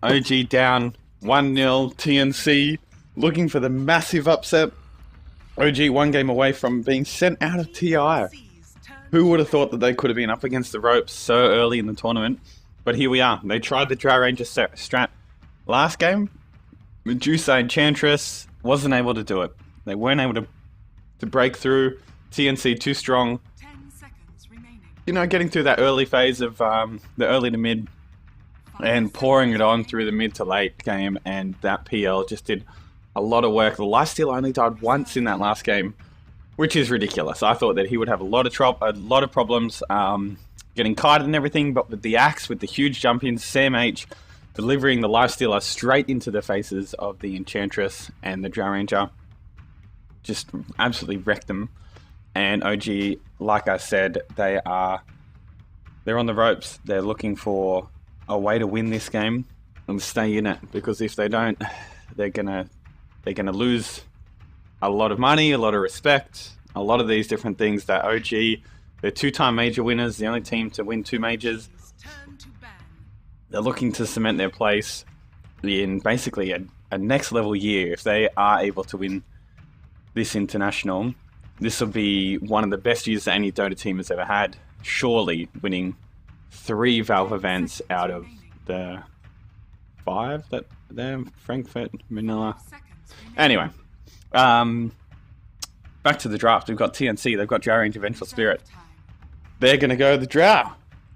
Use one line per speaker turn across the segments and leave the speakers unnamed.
OG down 1-0. TNC looking for the massive upset. OG one game away from being sent out of TI. Who would have thought that they could have been up against the ropes so early in the tournament? But here we are. They tried the Drow Ranger strat last game. Medusa Enchantress wasn't able to do it. They weren't able to break through. TNC too strong.
10 seconds remaining.
You know, getting through that early phase of the early to mid and pouring it on through the mid to late game, and that PL just did a lot of work. The lifesteal only died once in that last game, which is ridiculous. I thought that he would have a lot of problems getting kited and everything, but with the axe, with the huge jump in, Sam H delivering the lifestealer straight into the faces of the Enchantress and the Drow Ranger, just absolutely wrecked them. And OG, like I said, they're on the ropes. They're looking for a way to win this game and stay in it, because if they don't, they're gonna lose a lot of money, a lot of respect, a lot of these different things. That OG, they're two-time major winners, the only team to win 2 majors. They're looking to cement their place in basically a next level year. If they are able to win this international, this will be one of the best years that any Dota team has ever had. Surely winning 3 Valve events out of the 5 that they're Frankfurt, Manila. Anyway, back to the draft. We've got TNC. They've got Drow Ranger, Vengeful Spirit. They're going to go the Drow.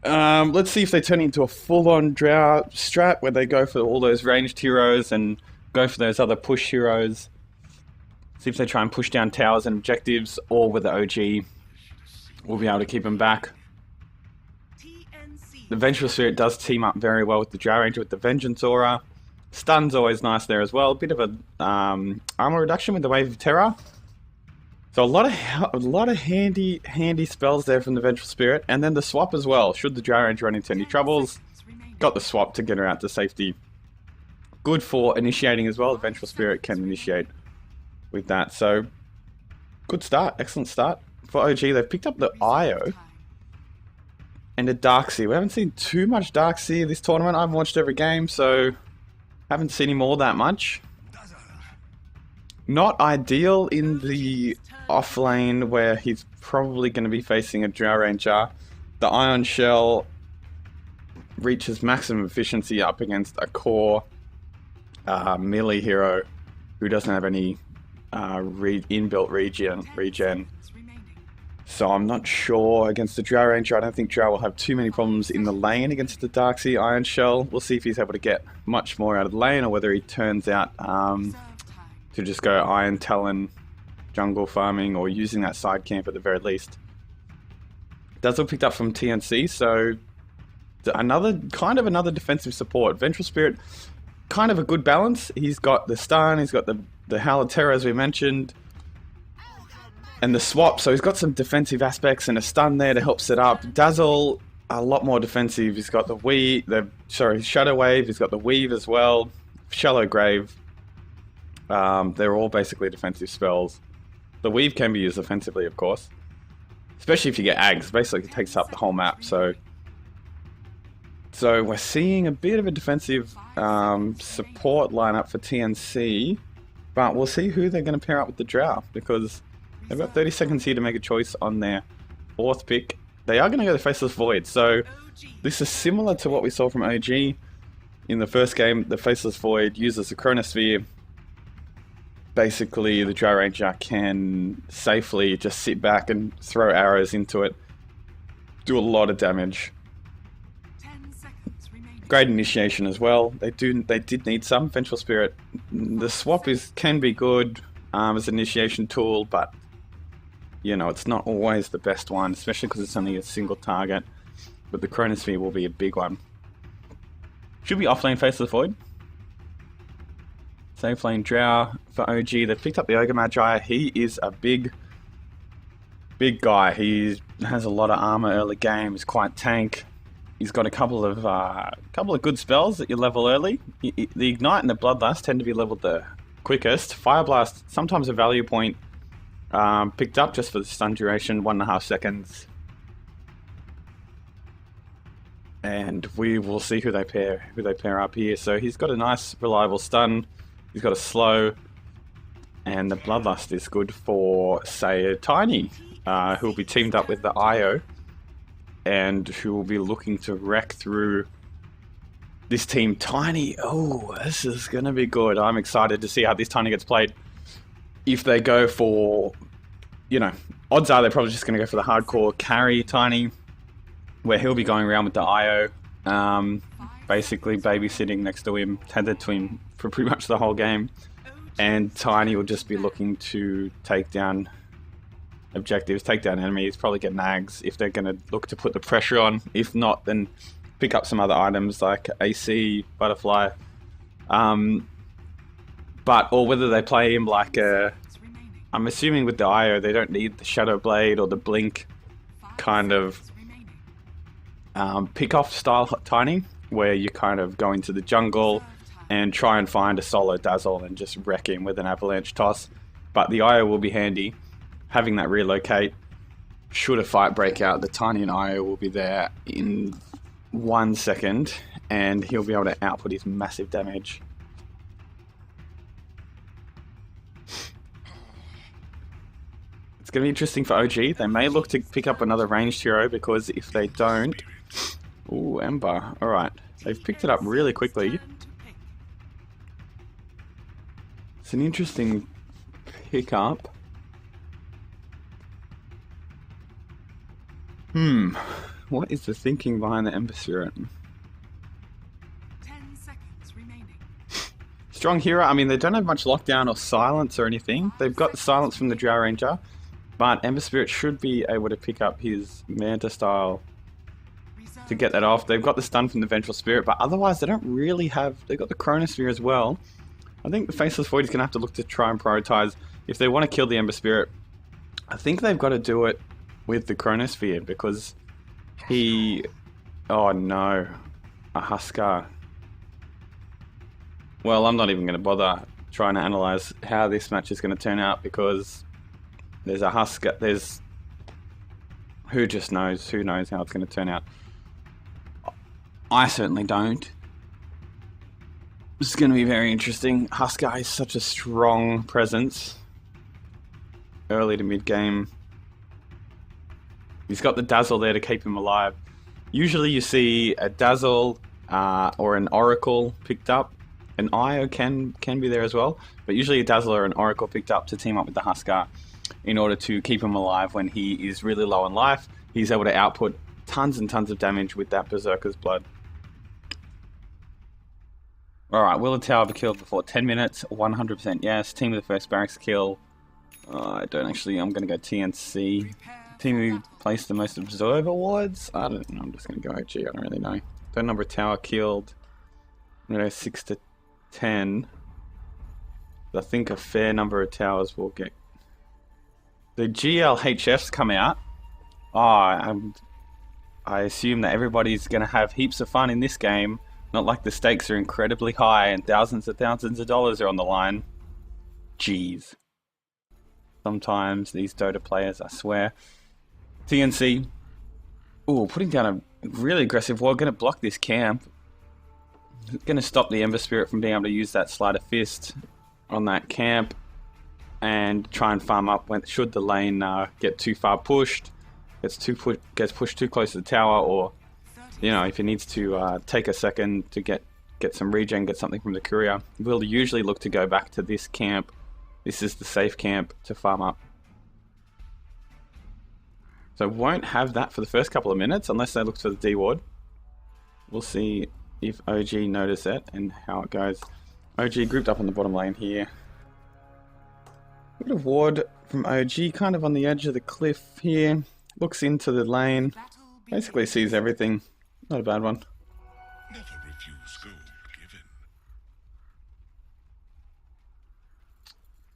Let's see if they turn into a full-on Drow strat where they go for all those ranged heroes and go for those other push heroes. See if they try and push down towers and objectives, or with the OG, we'll be able to keep them back. The Vengeful Spirit does team up very well with the Drow Ranger with the Vengeance Aura. Stun's always nice there as well. A bit of a armor reduction with the Wave of Terror. So a lot of handy spells there from the Vengeful Spirit, and then the swap as well. Should the Drow Ranger run into any troubles, got the swap to get her out to safety. Good for initiating as well. The Vengeful Spirit can initiate with that. So good start, excellent start for OG. They've picked up the IO and a Darkseer. We haven't seen too much Darkseer this tournament. I haven't watched every game, so haven't seen him all that much. Not ideal in the off lane where he's probably going to be facing a Drow Ranger. The Ion Shell reaches maximum efficiency up against a core melee hero who doesn't have any inbuilt regen. So I'm not sure against the Drow Ranger. I don't think Drow will have too many problems in the lane against the Darkseer Iron Shell. We'll see if he's able to get much more out of the lane, or whether he turns out to just go Iron Talon jungle farming, or using that side camp at the very least. Does look picked up from TNC, so another defensive support. Vengeful Spirit, kind of a good balance. He's got the stun, he's got the Howl of Terror as we mentioned, and the swap, so he's got some defensive aspects and a stun there to help set up. Dazzle, a lot more defensive. He's got Shadow Wave, he's got the Weave as well, Shallow Grave. They're all basically defensive spells. The Weave can be used offensively, of course, especially if you get Ags. Basically, it takes up the whole map. So we're seeing a bit of a defensive support lineup for TNC, but we'll see who they're going to pair up with the Drow, because they've got 30 seconds here to make a choice on their 4th pick. They are going to go the Faceless Void, so this is similar to what we saw from OG in the first game. The Faceless Void uses the Chronosphere. Basically, the Drow Ranger can safely just sit back and throw arrows into it, do a lot of damage.
10 seconds remaining.
Great initiation as well. They did need some Vengeful Spirit. The swap can be good as an initiation tool, but you know, it's not always the best one, especially because it's only a single target. But the Chronosphere will be a big one. Should be offlane Faceless Void. Safe lane Drow for OG. They've picked up the Ogre Magi. He is a big guy. He has a lot of armor early game. He's quite tank. He's got a couple of good spells that you level early. The Ignite and the Bloodlust tend to be leveled the quickest. Fire Blast, sometimes a value point, picked up just for the stun duration, 1.5 seconds. and we will see who they pair up here. So he's got a nice reliable stun, he's got a slow, and the Bloodlust is good for, say, a Tiny, who will be teamed up with the IO, and who will be looking to wreck through this team. Tiny, oh, this is going to be good. I'm excited to see how this Tiny gets played. If they go for, you know, odds are they're probably just going to go for the hardcore carry Tiny, where he'll be going around with the IO, basically babysitting next to him, tethered to him for pretty much the whole game. And Tiny will just be looking to take down objectives, take down enemies, probably get nags if they're going to look to put the pressure on. If not, then pick up some other items like AC, Butterfly. Or whether they play him like a... I'm assuming with the IO they don't need the Shadow Blade or the Blink kind of pick-off style Tiny, where you kind of go into the jungle and try and find a solo Dazzle and just wreck him with an Avalanche Toss. But the IO will be handy. Having that relocate, should a fight break out, the Tiny and IO will be there in 1 second, and he'll be able to output his massive damage. It's going to be interesting for OG. They may look to pick up another ranged hero, because if they don't... Ooh, Ember. Alright. They've picked it up really quickly. It's an interesting pickup. What is the thinking behind the Ember Spirit?
10 seconds remaining.
Strong hero. I mean, they don't have much lockdown or silence or anything. They've got the silence from the Drow Ranger, but Ember Spirit should be able to pick up his Manta style to get that off. They've got the stun from the Vengeful Spirit, but otherwise they don't really have... They've got the Chronosphere as well. I think the Faceless Void is going to have to look to try and prioritize. If they want to kill the Ember Spirit, I think they've got to do it with the Chronosphere, because he... Oh no. A Huskar. Well, I'm not even going to bother trying to analyze how this match is going to turn out, because there's a Huskar... There's... Who just knows? Who knows how it's going to turn out? I certainly don't. This is going to be very interesting. Huskar is such a strong presence. Early to mid game. He's got the Dazzle there to keep him alive. Usually you see a Dazzle or an Oracle picked up. An IO can be there as well. But usually a Dazzle or an Oracle picked up to team up with the Huskar in order to keep him alive when he is really low on life. He's able to output tons and tons of damage with that Berserker's Blood. Alright, will the tower be killed before 10 minutes? 100% yes. Team with the first barracks kill. I don't actually, I'm going to go TNC. Team who placed the most observer wards? I don't know, I'm just going to go OG, I don't really know. Total number of tower killed. I'm going to go 6 to 10. I think a fair number of towers will get... The GLHFs come out. I assume that everybody's going to have heaps of fun in this game. Not like the stakes are incredibly high and thousands of dollars are on the line. Jeez. Sometimes these Dota players, I swear. TNC. Ooh, putting down a really aggressive wall. Going to block this camp. Going to stop the Ember Spirit from being able to use that Sleight of Fist on that camp. And try and farm up when should the lane get too far pushed. Gets pushed too close to the tower, or... You know, if he needs to take a second to get some regen, get something from the courier, we'll usually look to go back to this camp. This is the safe camp to farm up. So won't have that for the first couple of minutes unless they look for the D ward. We'll see if OG notice it and how it goes. OG grouped up on the bottom lane here. Bit of ward from OG, kind of on the edge of the cliff here. Looks into the lane. Basically sees everything. Not a bad one.
Never refuse gold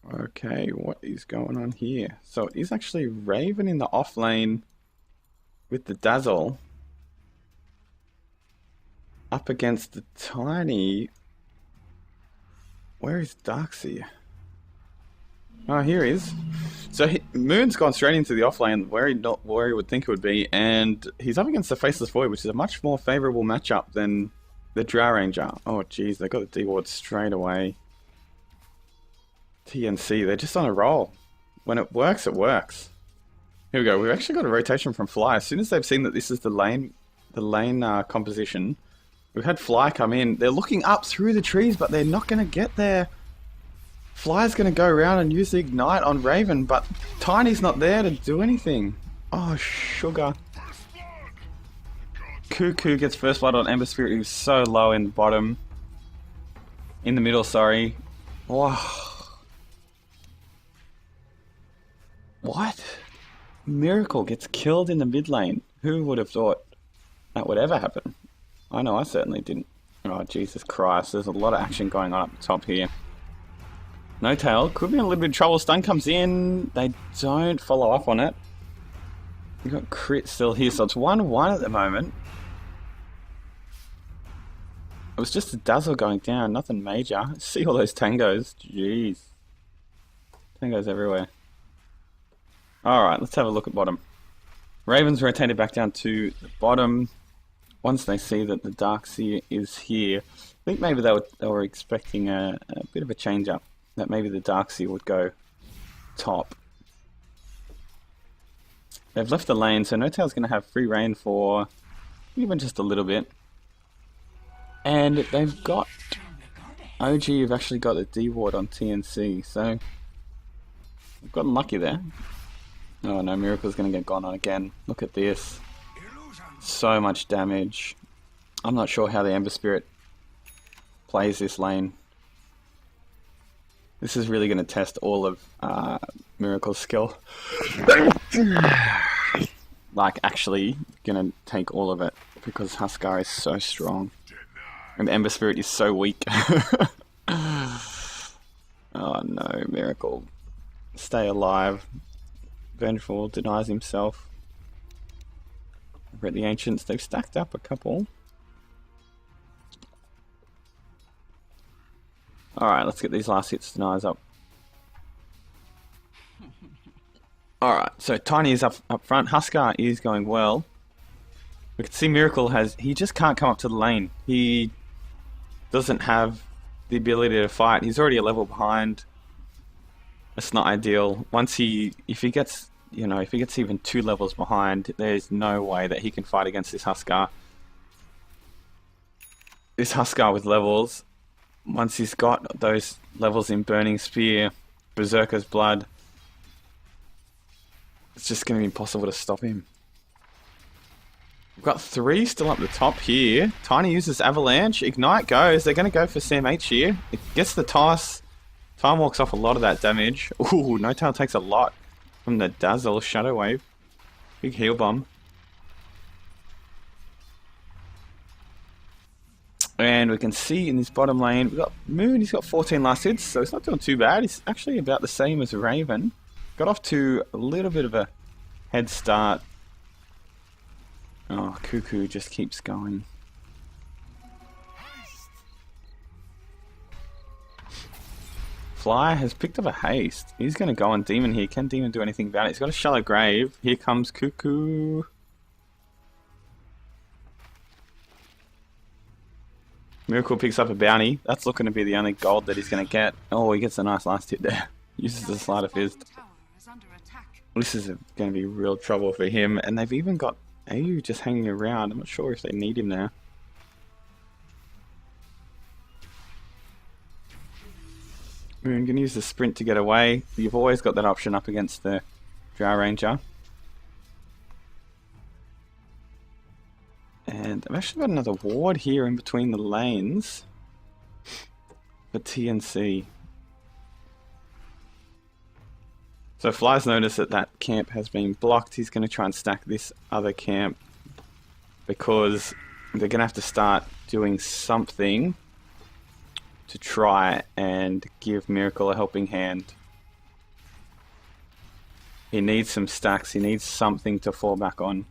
given.
Okay, what is going on here? So it is actually Raven in the off lane with the Dazzle up against the Tiny. Where is Darkseer? Oh, here he is. So Moon's gone straight into the off lane where he would think it would be, and he's up against the Faceless Void, which is a much more favourable matchup than the Drow Ranger. Oh jeez, they got the D ward straight away. TNC, they're just on a roll. When it works, it works. Here we go. We've actually got a rotation from Fly. As soon as they've seen that this is the lane composition, we've had Fly come in. They're looking up through the trees, but they're not going to get there. Fly's going to go around and use the Ignite on Raven, but Tiny's not there to do anything. Oh, sugar. Cuckoo gets first blood on Ember Spirit, who's so low in the bottom. In the middle, sorry. Wow. What? Miracle gets killed in the mid lane. Who would have thought that would ever happen? I know I certainly didn't. Oh, Jesus Christ. There's a lot of action going on up the top here. No tail. Could be in a little bit of trouble. Stun comes in. They don't follow up on it. We've got crit still here, so it's 1-1 at the moment. It was just a dazzle going down, nothing major. See all those tangos. Jeez. Tangos everywhere. Alright, let's have a look at bottom. Ravens rotated back down to the bottom. Once they see that the Darkseer is here, I think maybe they were expecting a bit of a change up. That maybe the Darkseer would go top. They've left the lane, so No-Tail's going to have free reign for even just a little bit. And they've got... OG have actually got a D-ward on TNC, so... We've gotten lucky there. Oh no, Miracle's going to get gone on again. Look at this. So much damage. I'm not sure how the Ember Spirit plays this lane. This is really going to test all of Miracle's skill. Like, actually going to take all of it, because Huskar is so strong. And the Ember Spirit is so weak. Oh no, Miracle. Stay alive. Vengeful denies himself. Over at the Ancients, they've stacked up a couple. Alright, let's get these last hits denies up. Alright, so Tiny is up front. Huskar is going well. We can see Miracle he just can't come up to the lane. He doesn't have the ability to fight. He's already a level behind. It's not ideal. If he gets even 2 levels behind, there's no way that he can fight against this Huskar. This Huskar with levels, once he's got those levels in Burning Spear, Berserker's Blood, it's just going to be impossible to stop him. We've got 3 still up the top here. Tiny uses Avalanche. Ignite goes. They're going to go for Sam H here. It gets the toss. Time walks off a lot of that damage. Ooh, No-Tail takes a lot from the Dazzle. Shadow Wave. Big heal bomb. And we can see in this bottom lane, we've got Moon. He's got 14 last hits, so he's not doing too bad. He's actually about the same as Raven. Got off to a little bit of a head start. Oh, Cuckoo just keeps going. Fly has picked up a haste. He's going to go on Demon here. Can Demon do anything about it? He's got a Shallow Grave. Here comes Cuckoo. Miracle picks up a bounty. That's looking to be the only gold that he's going to get. Oh, he gets a nice last hit there. Uses the Sleight of Fist. This is going to be real trouble for him. And they've even got AU just hanging around. I'm not sure if they need him now. Moon can use the sprint to get away. You've always got that option up against the Drow Ranger. And I've actually got another ward here in between the lanes for TNC. So Fly's noticed that that camp has been blocked. He's going to try and stack this other camp because they're going to have to start doing something to try and give Miracle a helping hand. He needs some stacks. He needs something to fall back on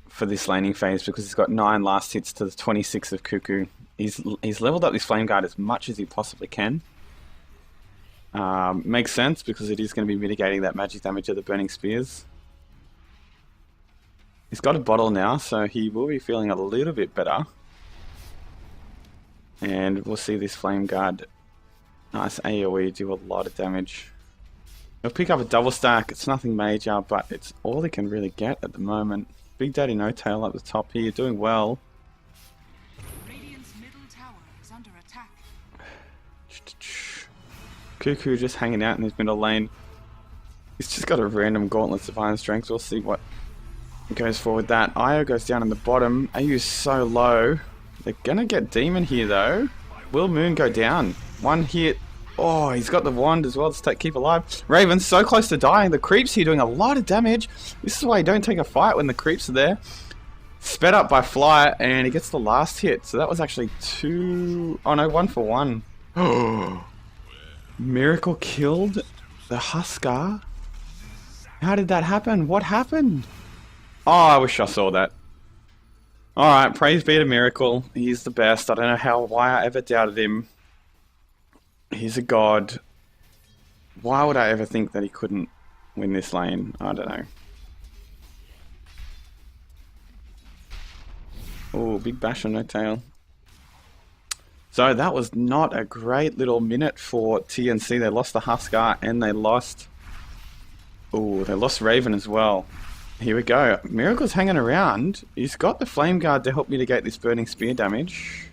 for this laning phase because he's got 9 last hits to the 26 of Cuckoo. He's leveled up this Flame Guard as much as he possibly can. Makes sense because it is going to be mitigating that magic damage of the burning spears. He's got a bottle now, so he will be feeling a little bit better. And we'll see this Flame Guard, nice AoE, do a lot of damage. He'll pick up a double stack. It's nothing major, but it's all he can really get at the moment. Big Daddy No Tail at the top here, doing well.
Radiant's middle tower is under attack.
Cuckoo just hanging out in his middle lane. He's just got a random Gauntlet of Iron Strength. We'll see what goes for with that. Io goes down in the bottom. AU's so low. They're gonna get Demon here though. Will Moon go down? One hit. Oh, he's got the wand as well to keep alive. Raven so close to dying. The creeps here doing a lot of damage. This is why you don't take a fight when the creeps are there. Sped up by Fly, and he gets the last hit. So that was actually two... Oh no, 1 for 1. Miracle killed the Huskar? How did that happen? What happened? Oh, I wish I saw that. Alright, praise be to Miracle. He's the best. I don't know why I ever doubted him. He's a god. Why would I ever think that he couldn't win this lane? I don't know. Oh, big bash on No Tail. So that was not a great little minute for TNC. They lost the Huskar and they lost... Oh, they lost Raven as well. Here we go. Miracle's hanging around. He's got the Flame Guard to help mitigate this Burning Spear damage.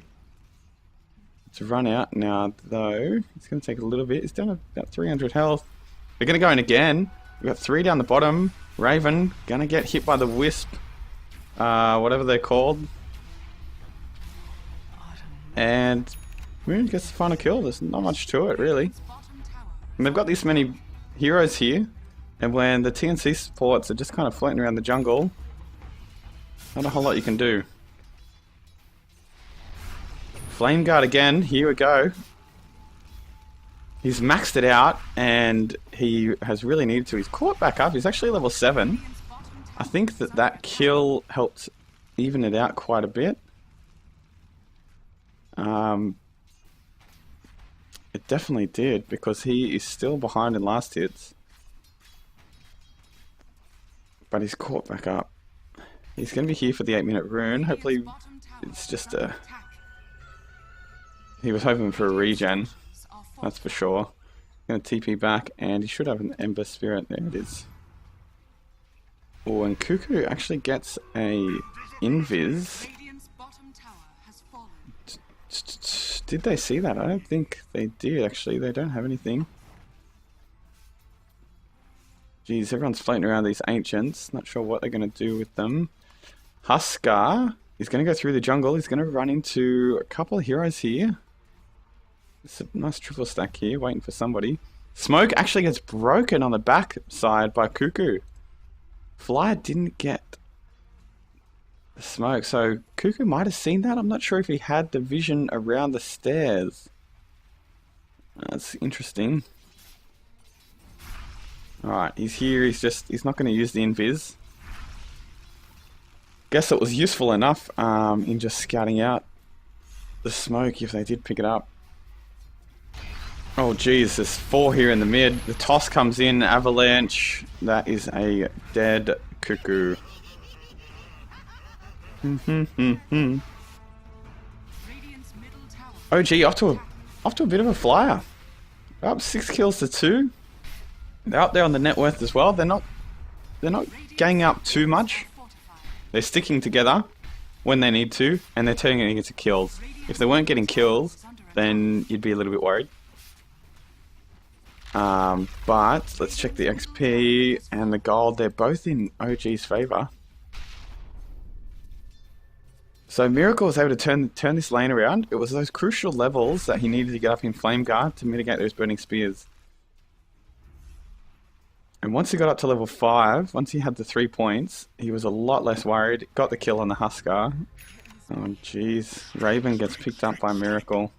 It's run out now, though. It's going to take a little bit. He's down about 300 health. They're going to go in again. We've got 3 down the bottom. Raven going to get hit by the Wisp. Whatever they're called. And Moon gets the final kill. There's not much to it, really. And they've got this many heroes here. And when the TNC supports are just kind of floating around the jungle, not a whole lot you can do. Flame Guard again, here we go. He's maxed it out and he has really needed to. He's caught back up, he's actually level 7. I think that kill helped even it out quite a bit. It definitely did because he is still behind in last hits. But he's caught back up. He's going to be here for the 8-minute rune. Hopefully it's just a... He was hoping for a regen, that's for sure. Going to TP back, and he should have an Ember Spirit. There it is. Oh, and Cuckoo actually gets a Invis. Did they see that? I don't think they did, actually. They don't have anything. Jeez, everyone's floating around these Ancients. Not sure what they're going to do with them. Huskar is going to go through the jungle. He's going to run into a couple of heroes here. It's a nice triple stack here, waiting for somebody. Smoke actually gets broken on the back side by Cuckoo. Fly didn't get the smoke, so Cuckoo might have seen that. I'm not sure if he had the vision around the stairs. That's interesting. Alright, he's here, he's not going to use the invis. Guess it was useful enough in just scouting out the smoke if they did pick it up. Oh geez, there's 4 here in the mid. The toss comes in, avalanche. That is a dead Cuckoo. OG off to a bit of a flyer. Up 6 kills to 2. They're up there on the net worth as well. They're not ganging up too much. They're sticking together when they need to, and they're turning it into kills. If they weren't getting kills, then you'd be a little bit worried. But let's check the XP and the gold. They're both in OG's favor. So Miracle was able to turn this lane around. It was those crucial levels that he needed to get up in Flame Guard to mitigate those burning spears. And once he got up to level 5, once he had the 3 points, he was a lot less worried. Got the kill on the Huskar. Oh jeez, Raven gets picked up by Miracle.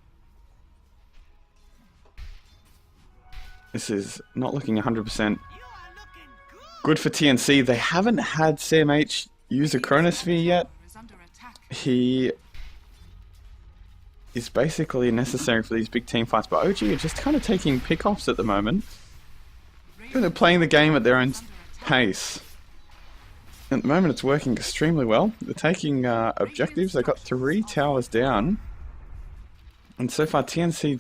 This is not looking 100% good for TNC. They haven't had CMH use a Chronosphere yet. is basically necessary for these big team fights. But OG are just kind of taking pickoffs at the moment. They're playing the game at their own pace. At the moment it's working extremely well. They're taking objectives. They've got 3 towers down. And so far TNC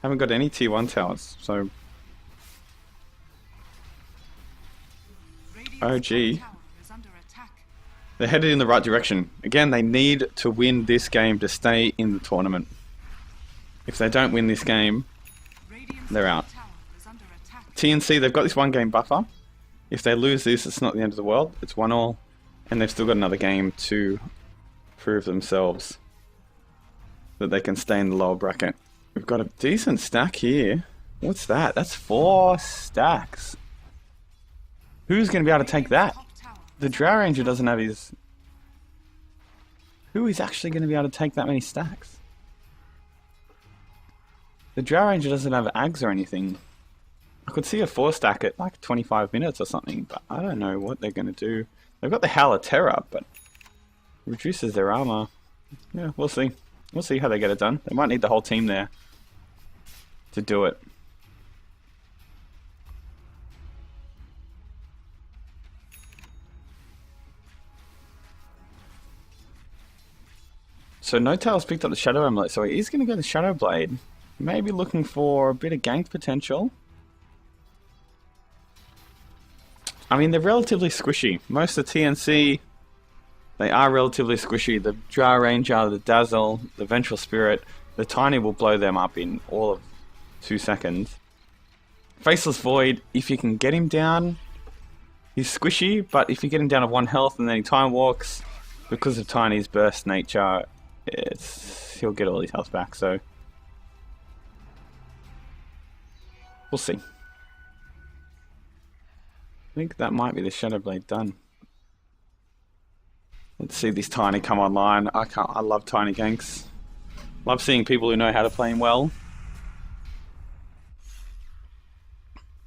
haven't got any tier 1 towers. So OG, they're headed in the right direction. Again, they need to win this game to stay in the tournament. If they don't win this game, they're out. TNC, they've got this 1 game buffer. If they lose this, it's not the end of the world. It's 1-1, and they've still got another game to prove themselves that they can stay in the lower bracket. We've got a decent stack here. What's that? That's 4 stacks. Who's going to be able to take that? The Drow Ranger doesn't have his... Who is actually going to be able to take that many stacks? The Drow Ranger doesn't have Ags or anything. I could see a 4 stack at like 25 minutes or something, but I don't know what they're going to do. They've got the Howl of Terror, but reduces their armor. Yeah, we'll see. We'll see how they get it done. They might need the whole team there to do it. So No Tail's picked up the Shadow Amulet, so he is going to go the Shadow Blade. Maybe looking for a bit of gank potential. I mean, they're relatively squishy. Most of TNC, they are relatively squishy. The Drow Ranger, the Dazzle, the Vengeful Spirit, the Tiny will blow them up in all of 2 seconds. Faceless Void, if you can get him down, he's squishy, but if you get him down to 1 health and then he time walks, because of Tiny's burst nature, he'll get all his health back, so we'll see. I think that might be the Shadow Blade done. Let's see this Tiny come online. I love Tiny ganks. Love seeing people who know how to play him well.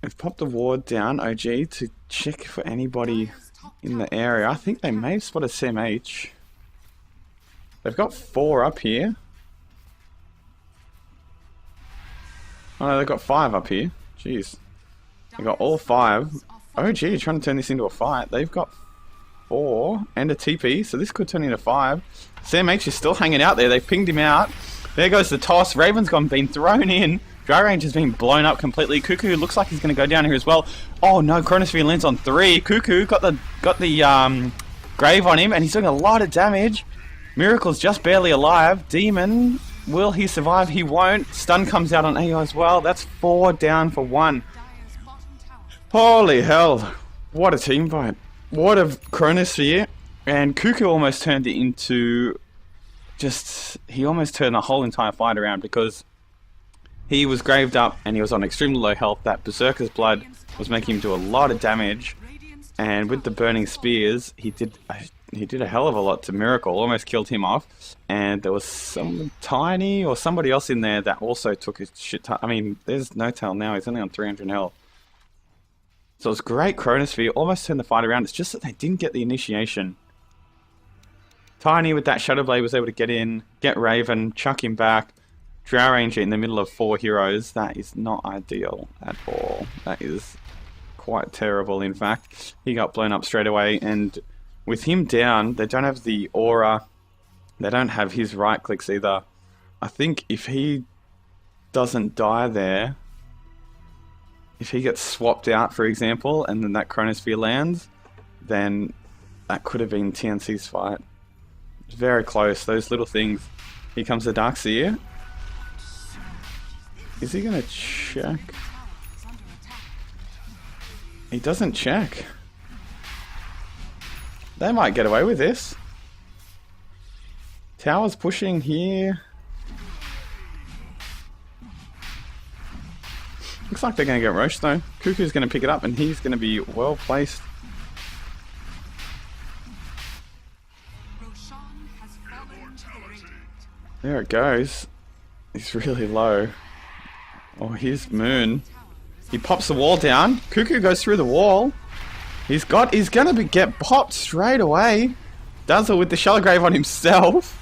I've popped the ward down, OG, to check for anybody in the area. I think they may have spotted CMH. They've got 4 up here. Oh no, they've got 5 up here. Jeez. They've got all 5. OG trying to turn this into a fight. They've got 4 and a TP, so this could turn into 5. CMH is still hanging out there. They've pinged him out. There goes the toss. Raven's been thrown in. Drow Ranger's been blown up completely. Cuckoo looks like he's going to go down here as well. Oh no, Chronosphere lands on 3. Cuckoo got the grave on him, and he's doing a lot of damage. Miracle's just barely alive. Demon, will he survive? He won't. Stun comes out on AO as well. That's 4 down for 1. Holy hell. What a team fight. What a Chronosphere. And Cuckoo almost turned it into he almost turned the whole entire fight around because he was graved up and he was on extremely low health. That Berserker's Blood was making him do a lot of damage. And with the burning spears, he did a hell of a lot to Miracle, almost killed him off. And there was some Tiny or somebody else in there that also took his shit ton. I mean, there's No Tail now, he's only on 300 health. So it's great Chronosphere, almost turned the fight around. It's just that they didn't get the initiation. Tiny with that Shadow Blade was able to get in, get Raven, chuck him back. Drow Ranger in the middle of 4 heroes. That is not ideal at all. That is quite terrible, in fact. He got blown up straight away, and with him down, they don't have the aura. They don't have his right clicks either. I think if he doesn't die there, if he gets swapped out, for example, and then that Chronosphere lands, then that could have been TNC's fight. It's very close, those little things. Here comes the Darkseer. Is he going to check? He doesn't check. They might get away with this. Tower's pushing here. Looks like they're going to get Roche though. Cuckoo's going to pick it up and he's going to be well placed. There it goes. He's really low. Oh, here's Moon. He pops the wall down. Cuckoo goes through the wall. He's going to get popped straight away. Dazzle with the Shallow Grave on himself.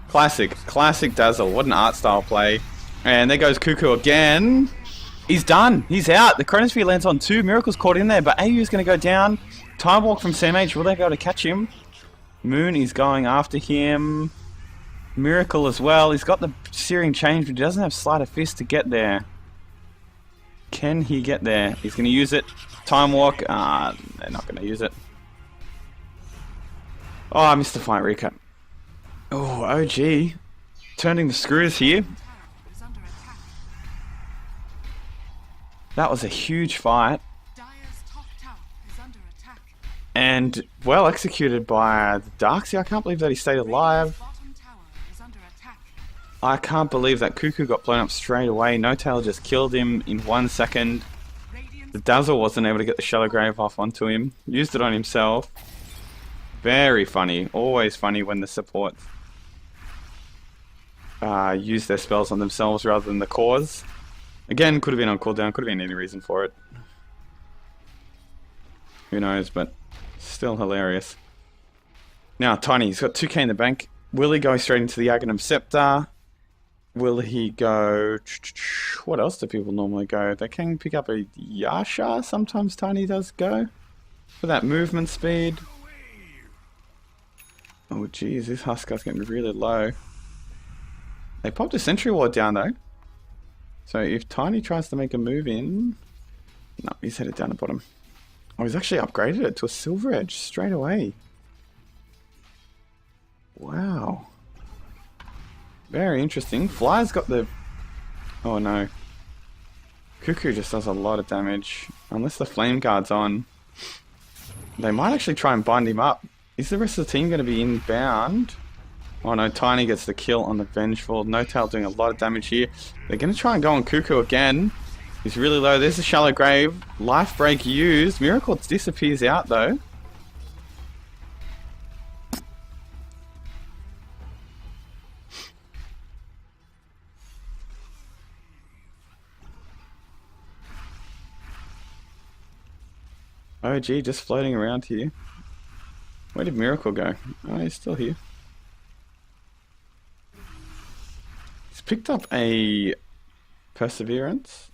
Classic Dazzle. What an art style play. And there goes Cuckoo again. He's done. He's out. The Chronosphere lands on 2. Miracle's caught in there, but AU's going to go down. Time Walk from Sam H. Will they be able to catch him? Moon is going after him. Miracle as well. He's got the Searing Change, but he doesn't have Sleight of Fist to get there. Can he get there? He's going to use it. Time Walk. They're not going to use it. Oh, I missed the fight recap. Oh, OG. Turning the screws here.
Is under attack.
That was a huge fight.
Dire's top tower is under attack.
And well executed by the Darkseid. I can't believe that he stayed alive.
Bottom tower is under attack.
I can't believe that Cuckoo got blown up straight away. No Tail just killed him in 1 second.
Radiant's
The Dazzle wasn't able to get the Shallow Grave off onto him. Used it on himself. Very funny. Always funny when the supports use their spells on themselves rather than the cause. Again, could have been on cooldown. Could have been any reason for it. Who knows, but still hilarious. Now, Tiny, he's got 2k in the bank. Will he go straight into the Aghanim Scepter? Will he go... What else do people normally go? They can pick up a Yasha. Sometimes Tiny does go. For that movement speed. Oh, geez. This Huskar's getting really low. They popped a Sentry Ward down, though. So if Tiny tries to make a move in... No, he's headed down the bottom. Oh, he's actually upgraded it to a Silver Edge straight away. Wow. Very interesting. Fly's got the... Oh no. Cuckoo just does a lot of damage. Unless the Flame Guard's on. They might actually try and bind him up. Is the rest of the team going to be inbound? Oh no, Tiny gets the kill on the Vengeful. No Tail doing a lot of damage here. They're going to try and go on Cuckoo again. He's really low. There's a Shallow Grave. Life Break used. Miracle disappears out though. OG just floating around here. Where did Miracle go? Oh, he's still here. He's picked up a Perseverance.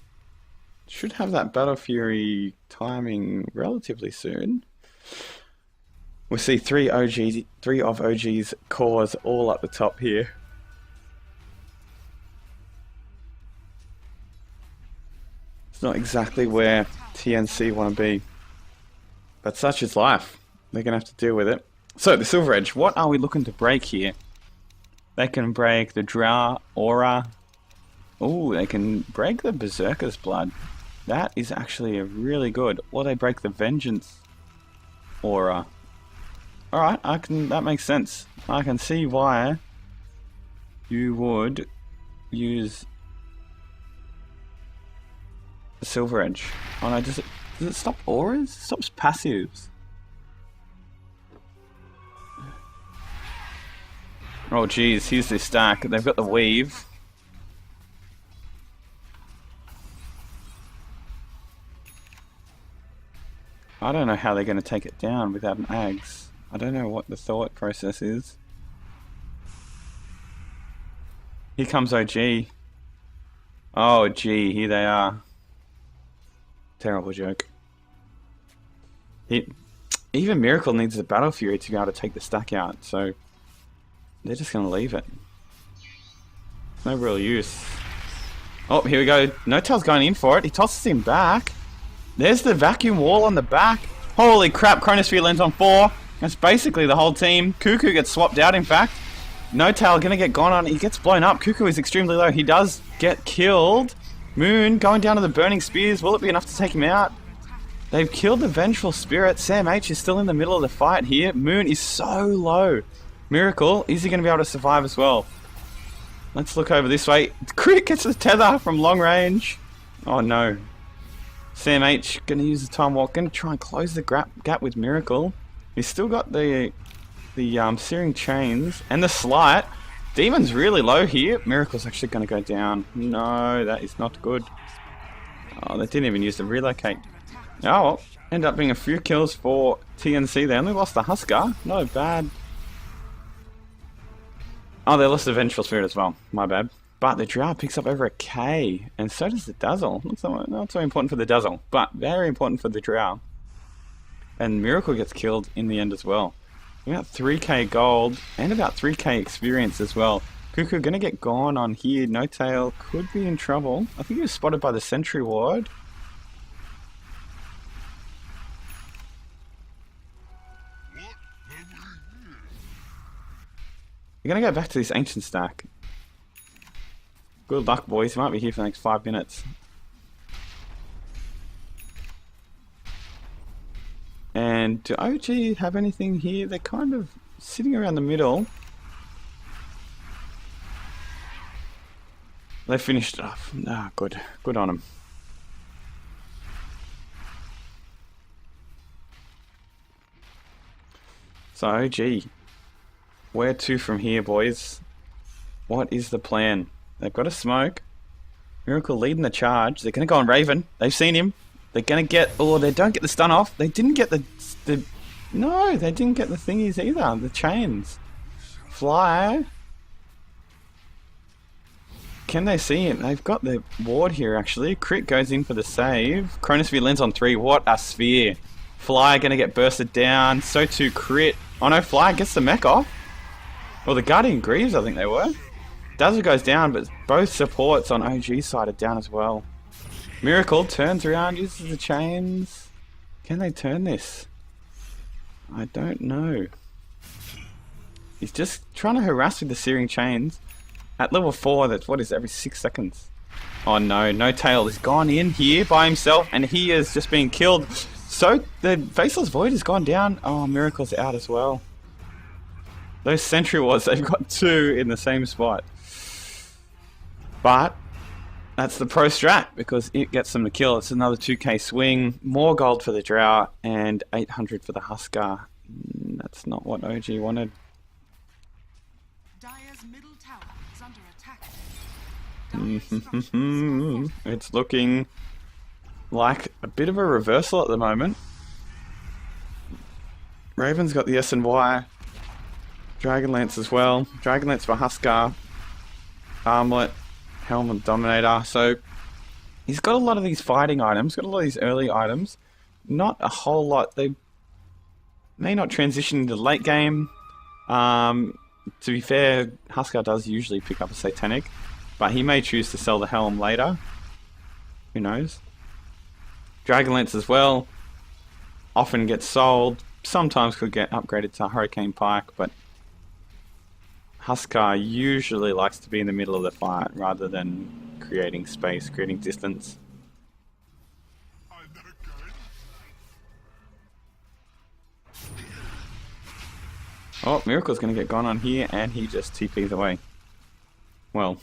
Should have that Battle Fury timing relatively soon. We see three of OG's cores all up the top here. It's not exactly where TNC want to be. But such is life. They're going to have to deal with it. So, the Silver Edge. What are we looking to break here? They can break the Drow Aura. Oh, they can break the Berserker's Blood. That is actually a really good. Or they break the Vengeance Aura. Alright, that makes sense. I can see why you would use the Silver Edge. Oh no, does it stop auras? It stops passives. Oh geez, here's this stack. They've got the Weave. I don't know how they're going to take it down without an Ags. I don't know what the thought process is. Here comes OG. Oh gee, here they are. Terrible joke. Even Miracle needs the Battle Fury to be able to take the stack out, so they're just going to leave it. No real use. Oh, here we go. No Tail's going in for it. He tosses him back. There's the Vacuum Wall on the back. Holy crap, Chronosphere lands on 4. That's basically the whole team. Cuckoo gets swapped out, in fact. No Tail going to get gone on. He gets blown up. Cuckoo is extremely low. He does get killed. Moon going down to the Burning Spears. Will it be enough to take him out? They've killed the Vengeful Spirit. Sam H is still in the middle of the fight here. Moon is so low. Miracle, is he going to be able to survive as well? Let's look over this way. Crit gets the tether from long range. Oh no. Sam H going to use the Time Walk. Going to try and close the gap with Miracle. He's still got the Searing Chains and the Slight. Demon's really low here. Miracle's actually going to go down. No, that is not good. Oh, they didn't even use the Relocate. Oh, well, end up being a few kills for TNC. They only lost the Husker. Not bad. Oh, they lost the Vengeful Spirit as well. My bad. But the Drow picks up over a K, and so does the Dazzle. Not so important for the Dazzle, but very important for the Drow. And Miracle gets killed in the end as well. About 3k gold, and about 3k experience as well. Cuckoo gonna get gone on here. No Tail could be in trouble. I think he was spotted by the Sentry Ward. You're gonna go back to this Ancient stack. Good luck, boys. You might be here for the next 5 minutes. And do OG have anything here? They're kind of sitting around the middle. They finished it off. Ah, good. Good on them. So OG, where to from here, boys? What is the plan? They've got a smoke. Miracle leading the charge. They're going to go on Raven. They've seen him. They're going to get... Oh, they don't get the stun off. They didn't get the... No, they didn't get the thingies either. The chains. Fly. Can they see him? They've got the ward here, actually. Crit goes in for the save. Chronosphere lands on 3. What a sphere. Fly going to get bursted down. So too Crit. Oh no, Fly gets the mech off. Well, the Guardian Greaves, I think they were. Dazzle goes down, but both supports on OG's side are down as well. Miracle turns around, uses the chains. Can they turn this? I don't know. He's just trying to harass with the searing chains. At level 4, that's what is it, every 6 seconds. Oh no, No Tail has gone in here by himself, and he is just being killed. So the Faceless Void has gone down. Oh, Miracle's out as well. Those Sentry Wards, they've got 2 in the same spot. But that's the pro strat, because it gets them to kill. It's another 2k swing, more gold for the Drow, and 800 for the Huskar. That's not what OG wanted.
Dire's middle tower is under attack.
It's looking like a bit of a reversal at the moment. Raven's got the S and Y. Dragonlance as well. Dragonlance for Huskar. Armlet. Helmet Dominator. So he's got a lot of these fighting items. Got a lot of these early items. Not a whole lot. They may not transition into the late game. To be fair, Huskar does usually pick up a Satanic. But he may choose to sell the Helm later. Who knows? Dragonlance as well. Often gets sold. Sometimes could get upgraded to Hurricane Pike, but Huskar usually likes to be in the middle of the fight rather than creating space, creating distance. Oh, Miracle's going to get gone on here, and he just TPs away. Well,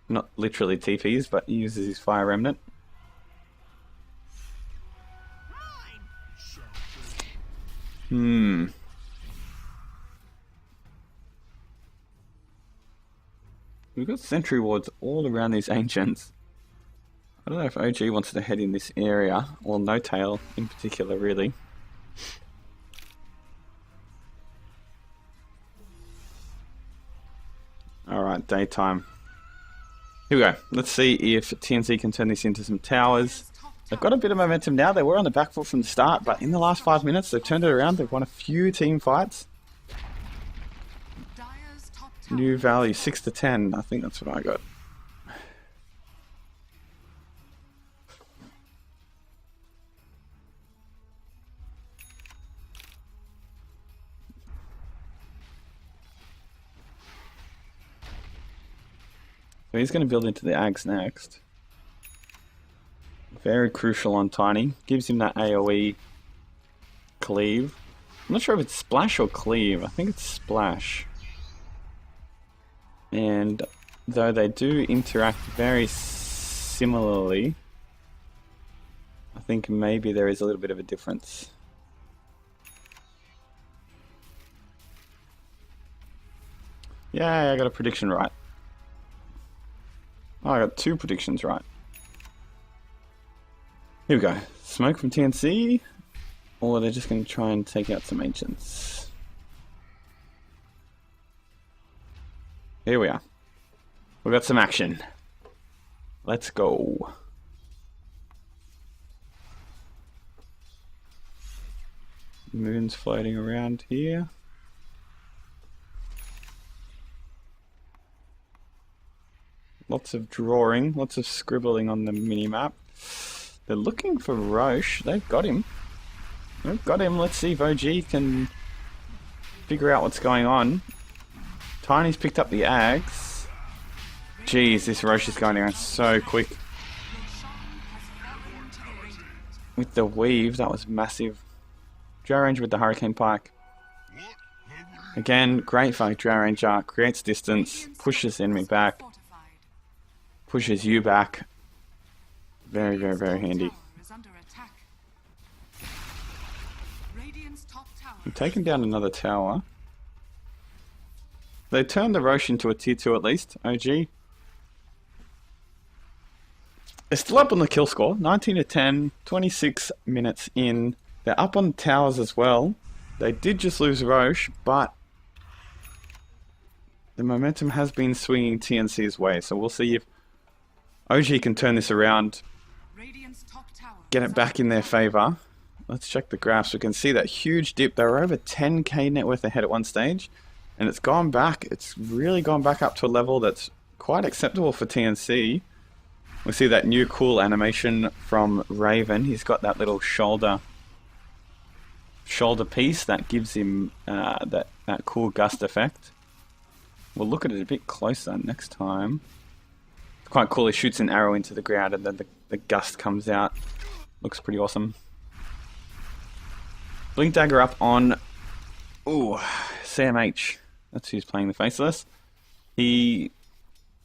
not literally TPs, but he uses his Fire Remnant. We've got Sentry Wards all around these Ancients. I don't know if OG wants to head in this area, or No Tail in particular, really. Alright, daytime. Here we go. Let's see if TNC can turn this into some towers. They've got a bit of momentum now. They were on the back foot from the start, but in the last 5 minutes, they've turned it around. They've won a few team fights. New value 6 to 10. I think that's what I got. So he's going to build into the Ags next. Very crucial on Tiny. Gives him that AoE cleave. I'm not sure if it's splash or cleave. I think it's splash. And though they do interact very similarly, I think maybe there is a little bit of a difference. Yeah, I got a prediction right. Oh, I got 2 predictions right. Here we go. Smoke from TNC, or they're just going to try and take out some Ancients. Here we are. We got some action. Let's go. Moon's floating around here. Lots of drawing, lots of scribbling on the mini-map. They're looking for Roche. They've got him. They've got him. Let's see if OG can figure out what's going on. Tiny's picked up the Ags. Jeez, this Roche is going around so quick. With the weave, that was massive. Drow Ranger with the Hurricane Pike. Again, great fight. Drow Ranger creates distance, pushes the enemy back, pushes you back. Very, very, very handy. I'm taking down another tower. They turned the Roche into a tier 2 at least, OG. They're still up on the kill score, 19 to 10, 26 minutes in. They're up on the towers as well. They did just lose Roche, but the momentum has been swinging TNC's way, so we'll see if OG can turn this around, get it back in their favor. Let's check the graphs. We can see that huge dip. They were over 10k net worth ahead at one stage, and it's gone back. It's really gone back up to a level that's quite acceptable for TNC. We see that new cool animation from Raven. He's got that little shoulder piece that gives him that cool gust effect. We'll look at it a bit closer next time. It's quite cool. He shoots an arrow into the ground and then the gust comes out. Looks pretty awesome. Blink Dagger up on CMH. That's who's playing the Faceless. He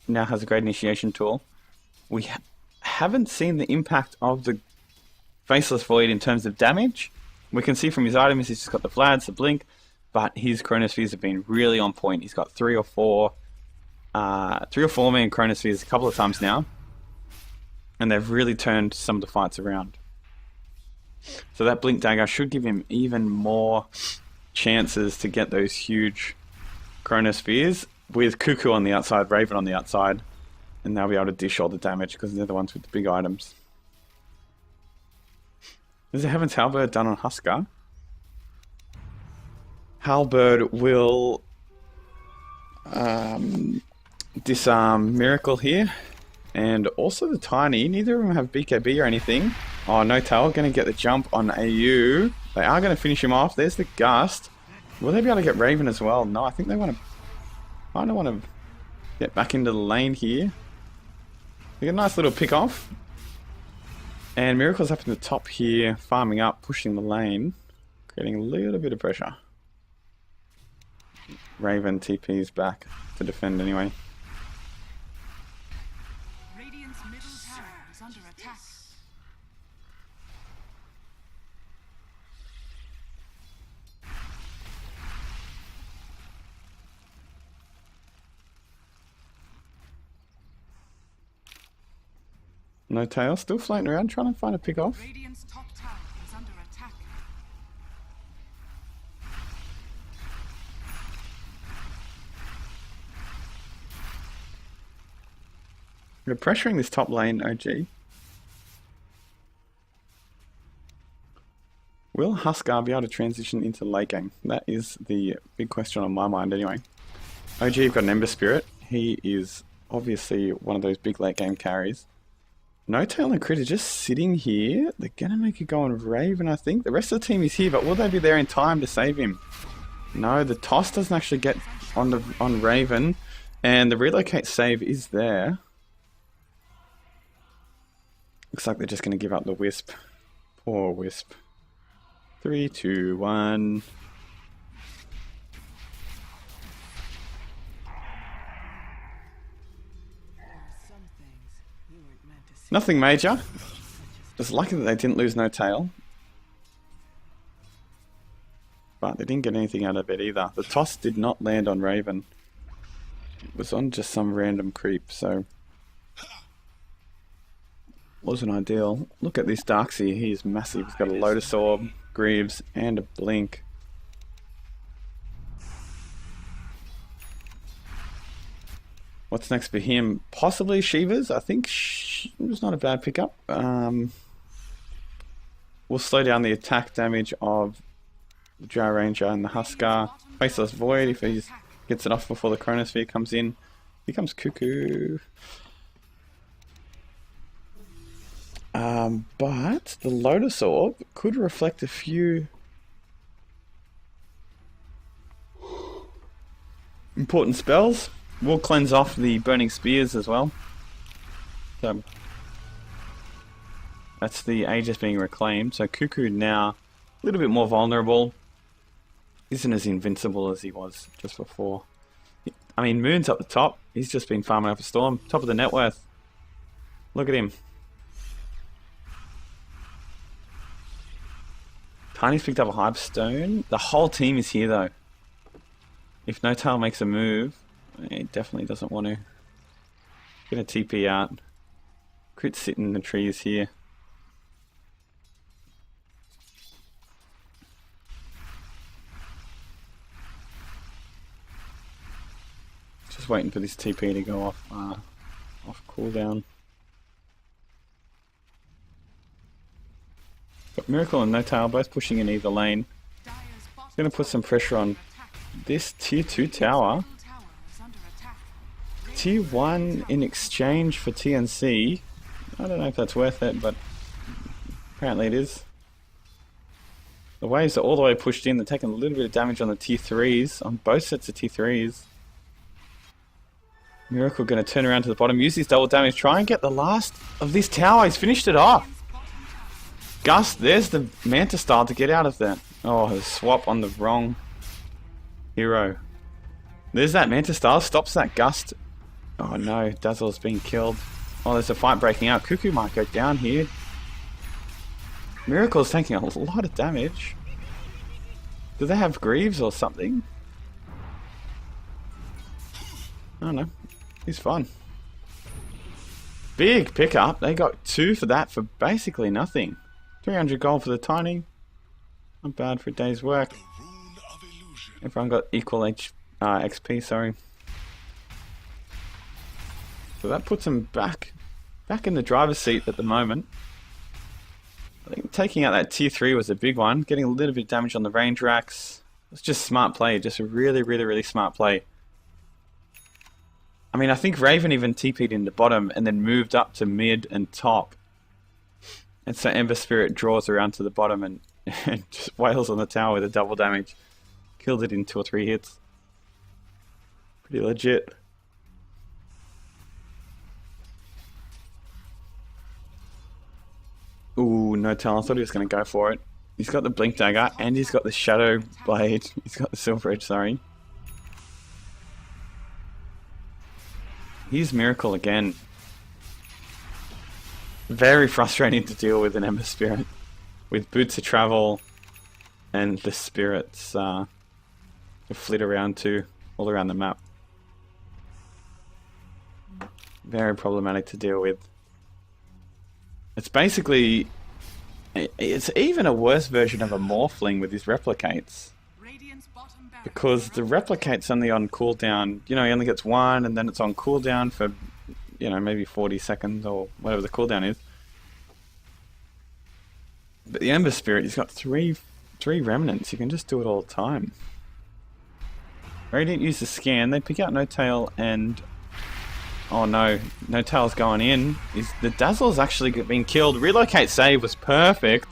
now has a great initiation tool. We haven't seen the impact of the Faceless Void in terms of damage. We can see from his items he's just got the Vlads, the Blink, but his Chronospheres have been really on point. He's got three or four man Chronospheres a couple of times now, and they've really turned some of the fights around. So that Blink Dagger should give him even more chances to get those huge Chronospheres with Cuckoo on the outside, Raven on the outside, and they'll be able to dish all the damage because they're the ones with the big items. There's a Heaven's Halberd done on Huskar. Halberd will disarm Miracle here, and also the Tiny. Neither of them have BKB or anything. Oh, no tail, going to get the jump on AU. They are going to finish him off. There's the Gust. Will they be able to get Raven as well? No, I think they want to... I don't want to get back into the lane here. They get a nice little pick off. And Miracle's up in the top here, farming up, pushing the lane, creating a little bit of pressure. Raven TP's back to defend anyway.
Radiant's middle tower is under attack.
No tail, still floating around, trying to find a pick off.
Radiant's top tower is under attack.
We're pressuring this top lane, OG. Will Huskar be able to transition into late game? That is the big question on my mind anyway. OG have got an Ember Spirit. He is obviously one of those big late game carries. No Tail and Crit are just sitting here. They're going to make it go on Raven, I think. The rest of the team is here, but will they be there in time to save him? No, the toss doesn't actually get on Raven, and the relocate save is there. Looks like they're just going to give up the Wisp. Poor Wisp. 3, 2, 1. Nothing major. It's lucky that they didn't lose No Tail. But they didn't get anything out of it either. The toss did not land on Raven. It was on just some random creep, so... wasn't ideal. Look at this Darkseer, he is massive. He's got a Lotus Orb, Greaves, and a Blink. What's next for him? Possibly Shivas. I think Shiva's not a bad pickup. We'll slow down the attack damage of the Drow Ranger and the Huskar. Faceless Void if he gets it off before the Chronosphere comes in. Here comes Cuckoo. But the Lotus Orb could reflect a few important spells. We'll cleanse off the Burning Spears as well. So that's the Aegis being reclaimed. So Cuckoo now a little bit more vulnerable. Isn't as invincible as he was just before. I mean, Moon's up the top. He's just been farming up a storm. Top of the net worth. Look at him. Tiny's picked up a Hype Stone. The whole team is here though. If No Tail makes a move, he definitely doesn't want to. Get a TP out. Crit sit in the trees here. Just waiting for this TP to go off cooldown. Got Miracle and No Tail both pushing in either lane. Gonna put some pressure on this tier 2 tower. Tier 1 in exchange for TNC. I don't know if that's worth it, but apparently it is. The waves are all the way pushed in. They're taking a little bit of damage on the tier 3s, on both sets of tier 3s. Miracle going to turn around to the bottom, use his double damage, try and get the last of this tower. He's finished it off. Gust, there's the Manta style to get out of that. Oh, the swap on the wrong hero. There's that Manta style, stops that Gust. Oh no, Dazzle's being killed. Oh, there's a fight breaking out. Cuckoo might go down here. Miracle's taking a lot of damage. Do they have Greaves or something? I don't know. He's fine. Big pickup. They got 2 for that for basically nothing. 300 gold for the Tiny. Not bad for a day's work. Everyone got equal XP, sorry. So that puts him back in the driver's seat at the moment. I think taking out that tier 3 was a big one. Getting a little bit of damage on the range racks. It's just smart play. Just a really smart play. I mean, I think Raven even TP'd in the bottom and then moved up to mid and top. And so Ember Spirit draws around to the bottom and just wails on the tower with a double damage. Killed it in 2 or 3 hits. Pretty legit. Ooh, No Tail. I thought he was going to go for it. He's got the Blink Dagger and he's got the Shadow Blade. He's got the Silver Edge, sorry. Here's Miracle again. Very frustrating to deal with an Ember Spirit. With Boots of Travel and the Spirits to flit around to all around the map. Very problematic to deal with. It's basically... It's even a worse version of a Morphling with his Replicates. Because the Replicate's only on cooldown. You know, he only gets 1 and then it's on cooldown for, you know, maybe 40 seconds or whatever the cooldown is. But the Ember Spirit, he's got three remnants. You can just do it all the time. Radiant use the scan. They pick out No Tail and... Oh no, No Tail's going in. The Dazzle's actually been killed. Relocate save was perfect.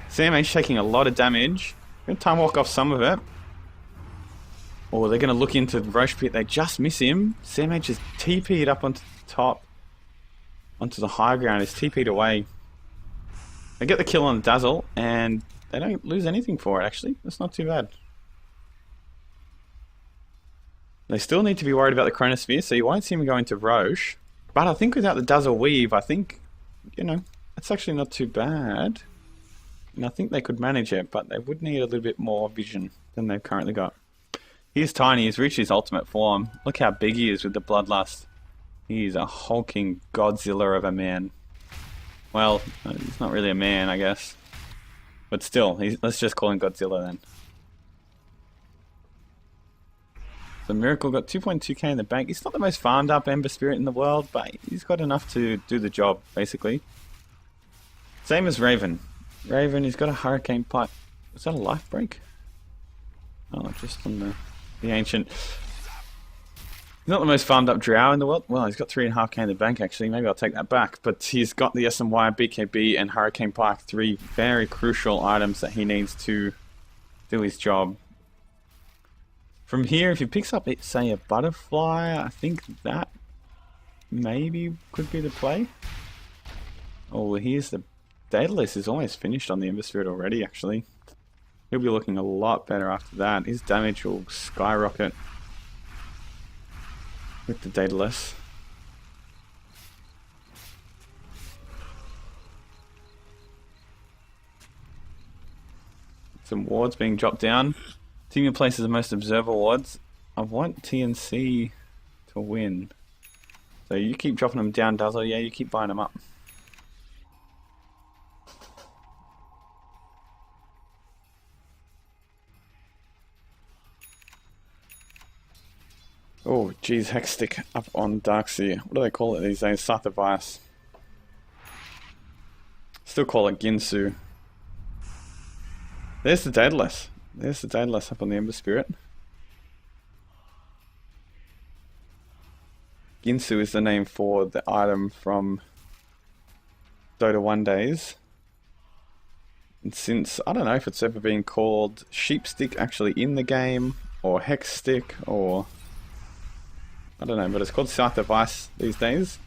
CMH taking a lot of damage. Going to time walk off some of it. Or they're going to look into the Roche Pit. They just miss him. CMH is TP'd up onto the top. Onto the high ground. He's TP'd away. They get the kill on the Dazzle. And they don't lose anything for it actually. That's not too bad. They still need to be worried about the Chronosphere, so you won't see him go into Roche. But I think without the Dazzle Weave, I think, you know, it's actually not too bad. And I think they could manage it, but they would need a little bit more vision than they've currently got. Here's Tiny, he's reached his ultimate form. Look how big he is with the Bloodlust. He's a hulking Godzilla of a man. Well, he's not really a man, I guess. But still, let's just call him Godzilla then. So Miracle got 2.2k in the bank. He's not the most farmed up Ember Spirit in the world, but he's got enough to do the job, basically. Same as Raven. Raven, he's got a Hurricane Pipe. Was that a life break? Oh, just on the Ancient. He's not the most farmed up Drow in the world. Well, he's got 3.5k in the bank, actually. Maybe I'll take that back. But he's got the SMY, BKB, and Hurricane Pike. 3 very crucial items that he needs to do his job. From here, if he picks up, say, a Butterfly, I think that maybe could be the play. Oh, here's the Daedalus is almost finished on the Ember Spirit already, actually. He'll be looking a lot better after that. His damage will skyrocket with the Daedalus. Some wards being dropped down. Team in place is the most observer wards. I want TNC to win. So you keep dropping them down, Dazzle. Yeah, you keep buying them up. Oh, geez, Hexstick up on Darkseer. What do they call it these days? Scythe of Ice. Still call it Ginsu. There's the Daedalus. There's the Daedalus up on the Ember Spirit. Ginsu is the name for the item from Dota 1 days. And since, I don't know if it's ever been called Sheepstick actually in the game, or Hexstick, or I don't know, but it's called Scythe of Ice these days.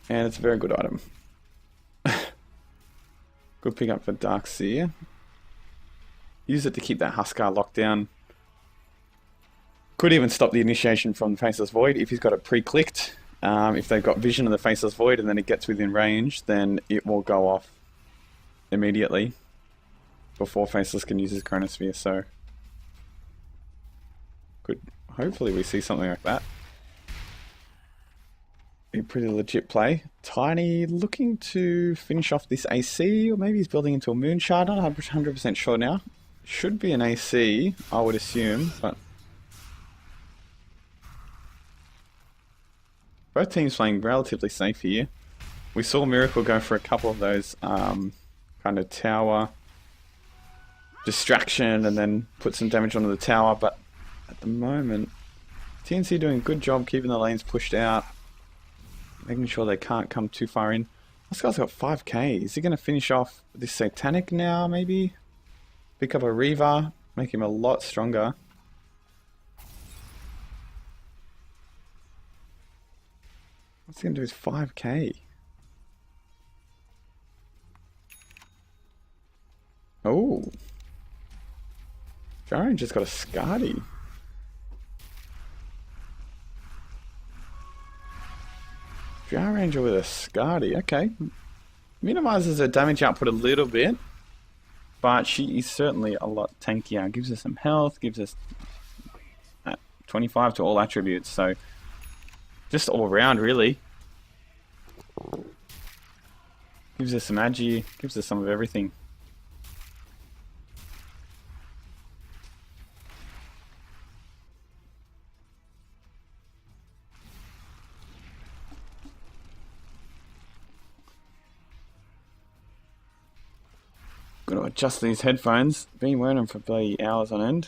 And it's a very good item. Good pick up for Darkseer. Use it to keep that Huskar locked down. Could even stop the initiation from the Faceless Void if he's got it pre-clicked. If they've got vision of the Faceless Void and then it gets within range, then it will go off immediately before Faceless can use his Chronosphere. So, hopefully we see something like that. A pretty legit play. Tiny looking to finish off this AC, or maybe he's building into a Moon Shard. I'm not 100% sure now. Should be an AC, I would assume, but both teams playing relatively safe here. We saw Miracle go for a couple of those kind of tower distraction and then put some damage onto the tower, but at the moment TNC doing a good job keeping the lanes pushed out, making sure they can't come too far in. This guy's got 5k. Is he going to finish off this Satanic now, maybe? Pick up a Reaver, make him a lot stronger. What's he going to do with 5k? Oh. Jaren just got a Skadi. Drow Ranger with a Skadi, okay. Minimizes her damage output a little bit, but she is certainly a lot tankier. Gives us some health, gives us 25 to all attributes, so just all around really. Gives us some agi, gives us some of everything. Got to adjust these headphones. Been wearing them for bloody hours on end.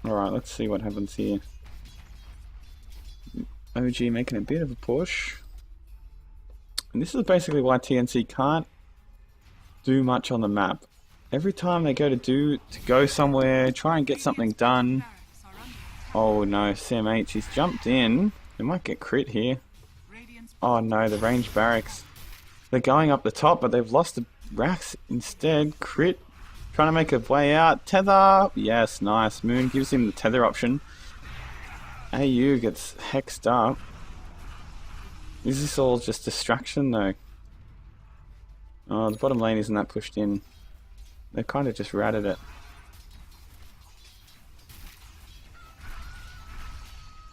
Alright, let's see what happens here. OG making a bit of a push. And this is basically why TNC can't do much on the map. Every time they go somewhere, try and get something done. Oh no, Sam H, he's jumped in. They might get crit here. Oh no, the range barracks. They're going up the top, but they've lost the racks instead. Crit, trying to make a way out. Tether, yes, nice. Moon gives him the tether option. AU gets hexed up. Is this all just distraction though? Oh, the bottom lane isn't that pushed in. They kind of just ratted it.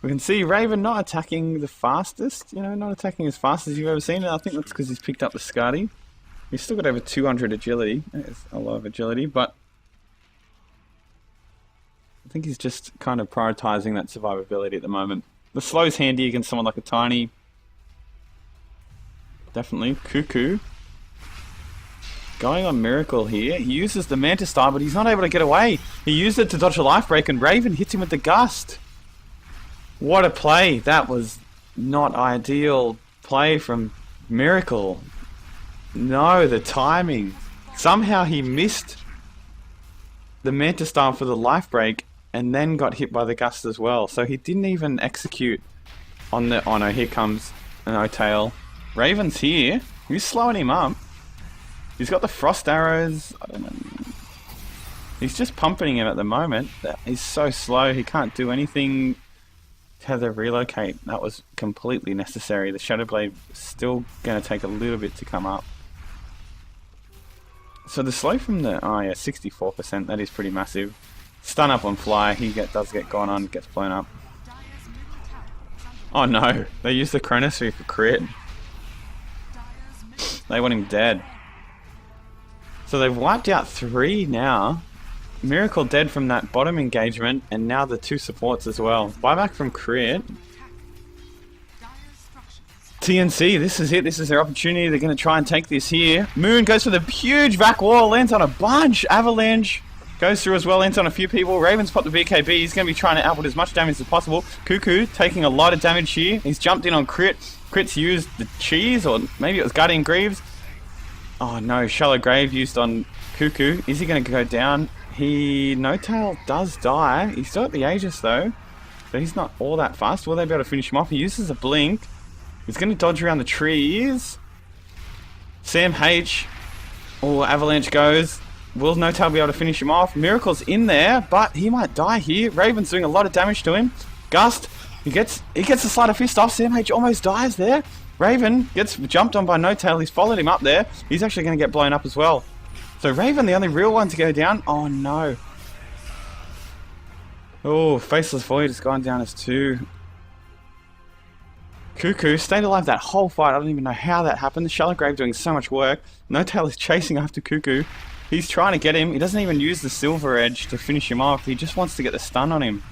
We can see Raven not attacking the fastest, not attacking as fast as you've ever seen it. I think that's because he's picked up the Skadi. He's still got over 200 agility. It's a lot of agility, but I think he's just kind of prioritizing that survivability at the moment. The slow's handy against someone like a Tiny. Definitely. Cuckoo. Going on Miracle here. He uses the Manta Star, but he's not able to get away. He used it to dodge a life break, and Raven hits him with the Gust. What a play. That was not ideal play from Miracle. No, the timing. Somehow he missed the Manta Star for the life break and then got hit by the Gust as well. So he didn't even execute on the... Oh no, here comes an O-Tail. Raven's here. He's slowing him up. He's got the Frost Arrows. I don't know. He's just pumping him at the moment. He's so slow, he can't do anything. Tether relocate. That was completely necessary. The Shadow Blade is still going to take a little bit to come up. So the slow from the... Oh yeah, 64%. That is pretty massive. Stun up on Fly. He does get gone on, gets blown up. Oh no, they used the Chronosphere for crit. They want him dead. So they've wiped out 3 now. Miracle dead from that bottom engagement, and now the 2 supports as well. Buyback from crit. TNC, this is it. This is their opportunity. They're going to try and take this here. Moon goes for the huge back wall, lands on a bunch. Avalanche goes through as well, lands on a few people. Ravens pop the BKB. He's going to be trying to output as much damage as possible. Cuckoo taking a lot of damage here. He's jumped in on crit. Crit's used the cheese, or maybe it was Guardian Greaves. Oh no, Shallow Grave used on Cuckoo. Is he going to go down? No-Tail does die. He's still at the Aegis though, but he's not all that fast. Will they be able to finish him off? He uses a blink. He's going to dodge around the trees. Sam H. Oh, Avalanche goes. Will No-Tail be able to finish him off? Miracle's in there, but he might die here. Raven's doing a lot of damage to him. Gust. He gets the Sleight of Fist off. Sam H almost dies there. Raven gets jumped on by No-Tail. He's followed him up there. He's actually going to get blown up as well. So Raven, the only real one to go down. Oh no. Oh, Faceless Void has gone down as 2. Cuckoo stayed alive that whole fight. I don't even know how that happened. The Shallow Grave doing so much work. No-Tail is chasing after Cuckoo. He's trying to get him. He doesn't even use the Silver Edge to finish him off. He just wants to get the stun on him.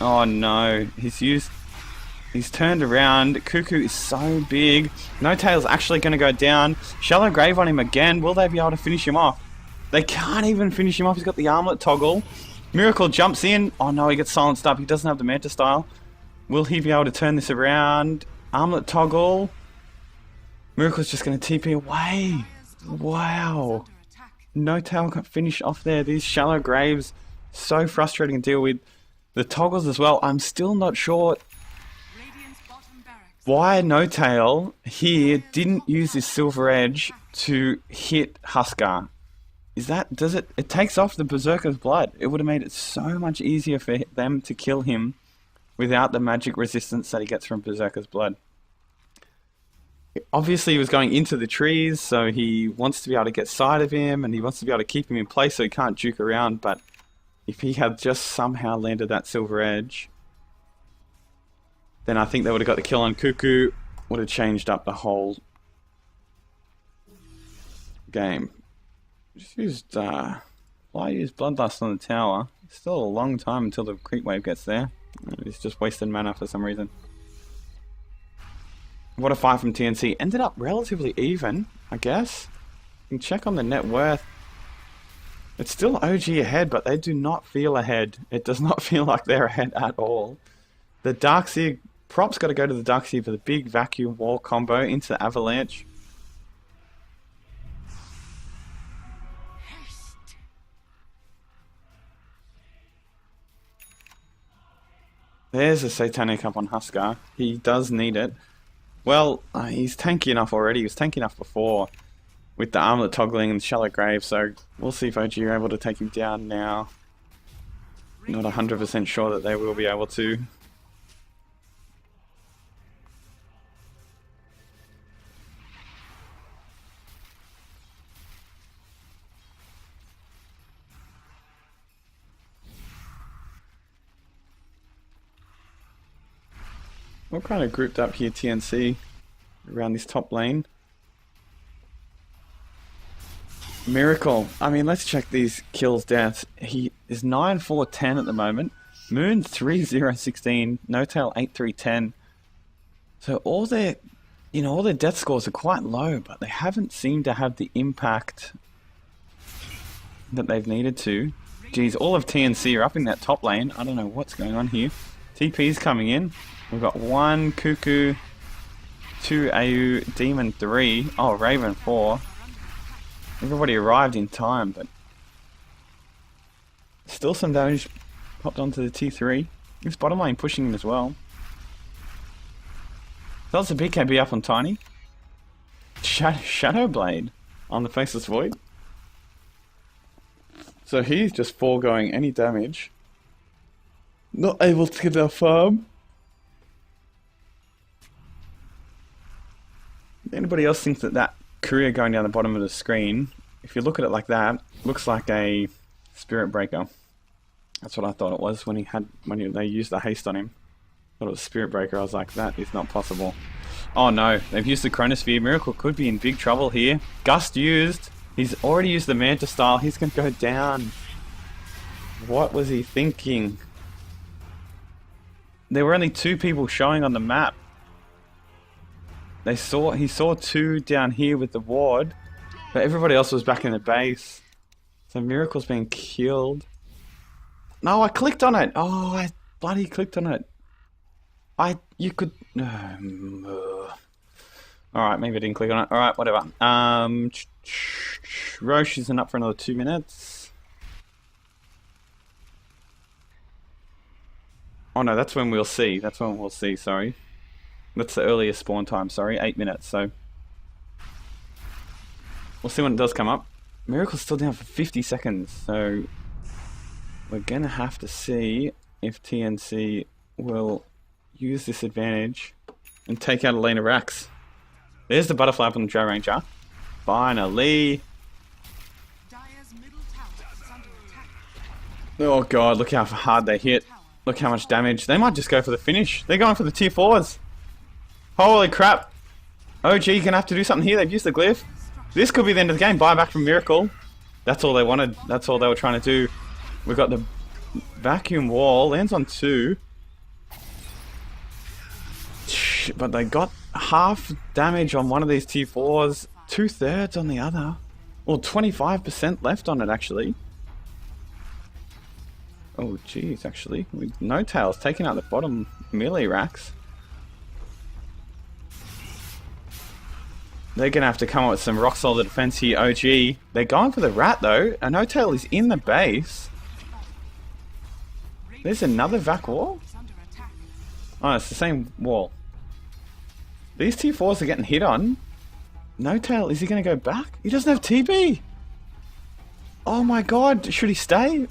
Oh no. He's turned around. Cuckoo is so big. No-Tail's actually going to go down. Shallow Grave on him again. Will they be able to finish him off? They can't even finish him off. He's got the armlet toggle. Miracle jumps in. Oh no, he gets silenced up. He doesn't have the Manta style. Will he be able to turn this around? Armlet toggle. Miracle's just going to TP away. Wow. No-Tail can't finish off there. These Shallow Graves, so frustrating to deal with. The toggles as well. I'm still not sure why No-Tail here didn't use this Silver Edge to hit Huskar. It takes off the Berserker's blood. It would have made it so much easier for them to kill him without the magic resistance that he gets from Berserker's blood. Obviously he was going into the trees, so he wants to be able to get sight of him, and he wants to be able to keep him in place so he can't juke around, but if he had just somehow landed that Silver Edge, then I think they would have got the kill on Cuckoo. Would have changed up the whole game. Just used Fly used Bloodlust on the tower. It's still a long time until the creep wave gets there. He's just wasted mana for some reason. What a fight from TNC. Ended up relatively even, I guess. You can check on the net worth. It's still OG ahead, but they do not feel ahead. It does not feel like they're ahead at all. The Darkseer, props got to go to the Darkseer for the big vacuum wall combo into the Avalanche. There's a Satanic up on Huskar. He does need it. Well, he's tanky enough already. He was tanky enough before with the armlet toggling and Shallow Grave, so we'll see if OG are able to take him down now. Not 100% sure that they will be able to. We're kind of grouped up here, TNC, around this top lane. Miracle. I mean, let's check these kills deaths. He is 9-4-10 at the moment. Moon 3-0-16. No-Tail 8-3-10. So all their, all their death scores are quite low, but they haven't seemed to have the impact that they've needed to. Geez, all of TNC are up in that top lane. I don't know what's going on here. TP's coming in. We've got 1 Cuckoo, 2 AU, Demon 3. Oh, Raven 4. Everybody arrived in time, but still some damage popped onto the T3. This bottom lane pushing him as well. That's a BKB up on Tiny. Shadow Blade on the Faceless Void. So he's just foregoing any damage. Not able to get their farm. Anybody else think that career going down the bottom of the screen, if you look at it like that, looks like a Spirit Breaker. That's what I thought it was when they used the haste on him. I thought it was Spirit Breaker. I was like, that is not possible. Oh no, they've used the Chronosphere. Miracle could be in big trouble here. Gust used. He's already used the Manta style. He's going to go down. What was he thinking? There were only 2 people showing on the map. He saw 2 down here with the ward, but everybody else was back in the base. So Miracle's being killed. No, I clicked on it. Oh, I bloody clicked on it. You could. Alright, maybe I didn't click on it. Alright, whatever. Roche isn't up for another 2 minutes. Oh no, that's when we'll see. That's when we'll see, sorry. That's the earliest spawn time, sorry. 8 minutes, so. We'll see when it does come up. Miracle's still down for 50 seconds, so. We're gonna have to see if TNC will use this advantage and take out a lane of racks. There's the butterfly up on the Drow Ranger. Finally.
Dire's middle tower is under attack.
Oh god, look how hard they hit. Look how much damage. They might just go for the finish. They're going for the tier 4s. Holy crap. OG gonna have to do something here. They've used the glyph. This could be the end of the game. Buyback from Miracle. That's all they wanted. That's all they were trying to do. We've got the vacuum wall. Lands on 2. But they got half damage on one of these tier 4s. 2/3 on the other. Or 25% left on it actually. Oh jeez, actually. With No Tails taking out the bottom melee racks. They're going to have to come up with some rock solid defense here, OG. They're going for the rat though. A No Tail is in the base. There's another vac wall? Oh, it's the same wall. These tier 4s are getting hit on. No Tail, is he going to go back? He doesn't have TP! Oh my god, should he stay?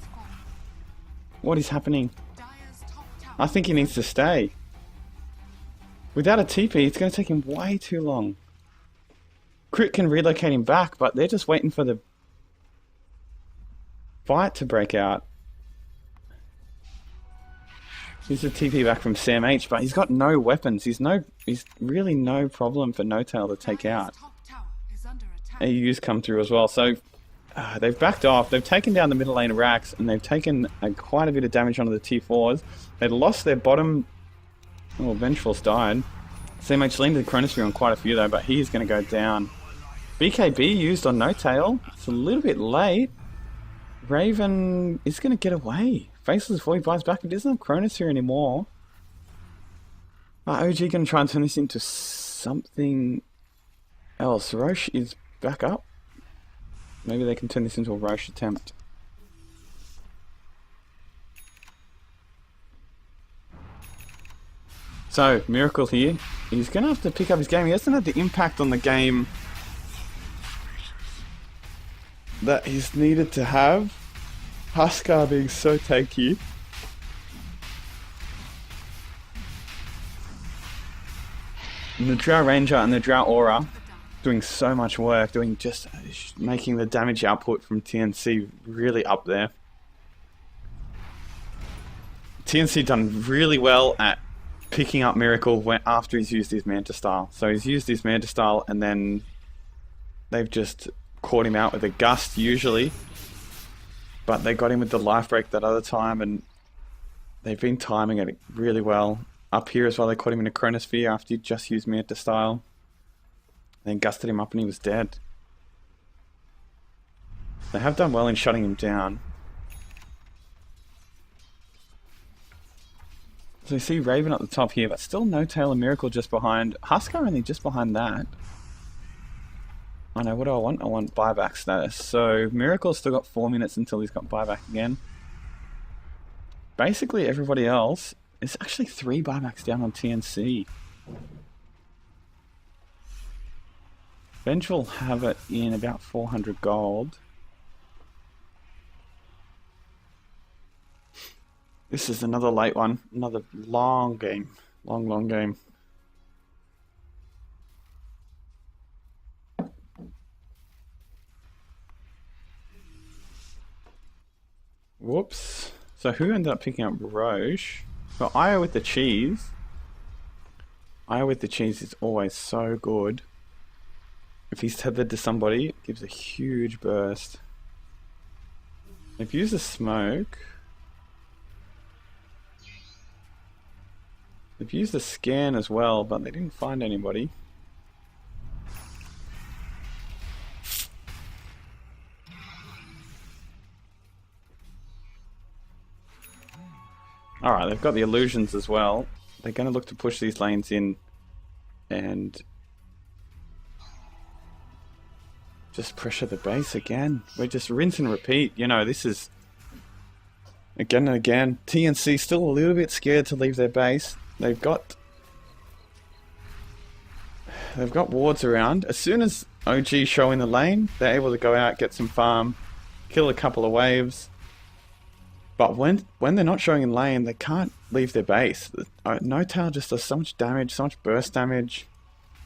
What is happening? I think he needs to stay. Without a TP, it's going to take him way too long. Crit can relocate him back, but they're just waiting for the fight to break out. Here's a TP back from Sam H, but he's got no weapons. He's really no problem for No Tail to take out. AU's come through as well, so they've backed off. They've taken down the middle lane of racks, and they've taken quite a bit of damage onto the tier 4s. They lost their bottom. Oh, Vengeful's died. Sam H leaned the Chronosphere on quite a few though, but he's going to go down. BKB used on No Tail. It's a little bit late. Raven is going to get away. Faceless Void buys back. It doesn't have Chronosphere anymore. OG going to try and turn this into something else. Roche is back up. Maybe they can turn this into a Roche attempt. So, Miracle here. He's going to have to pick up his game. He hasn't had the impact on the game that he's needed to have. Huskar being so tanky. And the Drow Ranger and the Drow Aura doing so much work, just making the damage output from TNC really up there. TNC done really well at picking up Miracle after he's used his Manta style. So he's used his Manta style and then they've just caught him out with a gust usually. But they got him with the life break that other time, and they've been timing it really well. Up here as well, they caught him in a chronosphere after he just used Manta style. Then gusted him up and he was dead. They have done well in shutting him down. So you see Raven at the top here, but still No Tail and Miracle just behind. Huskar only just behind that. I know, what do I want? I want buyback status. So Miracle's still got 4 minutes until he's got buyback again. Basically everybody else is actually 3 buybacks down on TNC. Bench will have it in about 400 gold. This is another late one. Another long game. Long game. Whoops. So who ended up picking up Roche? Well, Io with the cheese. Io with the cheese is always so good. If he's tethered to somebody, it gives a huge burst. They've used a smoke. They've used a scan as well, but they didn't find anybody. Alright, they've got the illusions as well. They're going to look to push these lanes in and just pressure the base again. We're just rinse and repeat. You know, this is again and again. TNC still a little bit scared to leave their base. They've got wards around. As soon as OG show in the lane, they're able to go out, get some farm, kill a couple of waves. But when they're not showing in lane, they can't leave their base. No Tail just does so much damage, so much burst damage.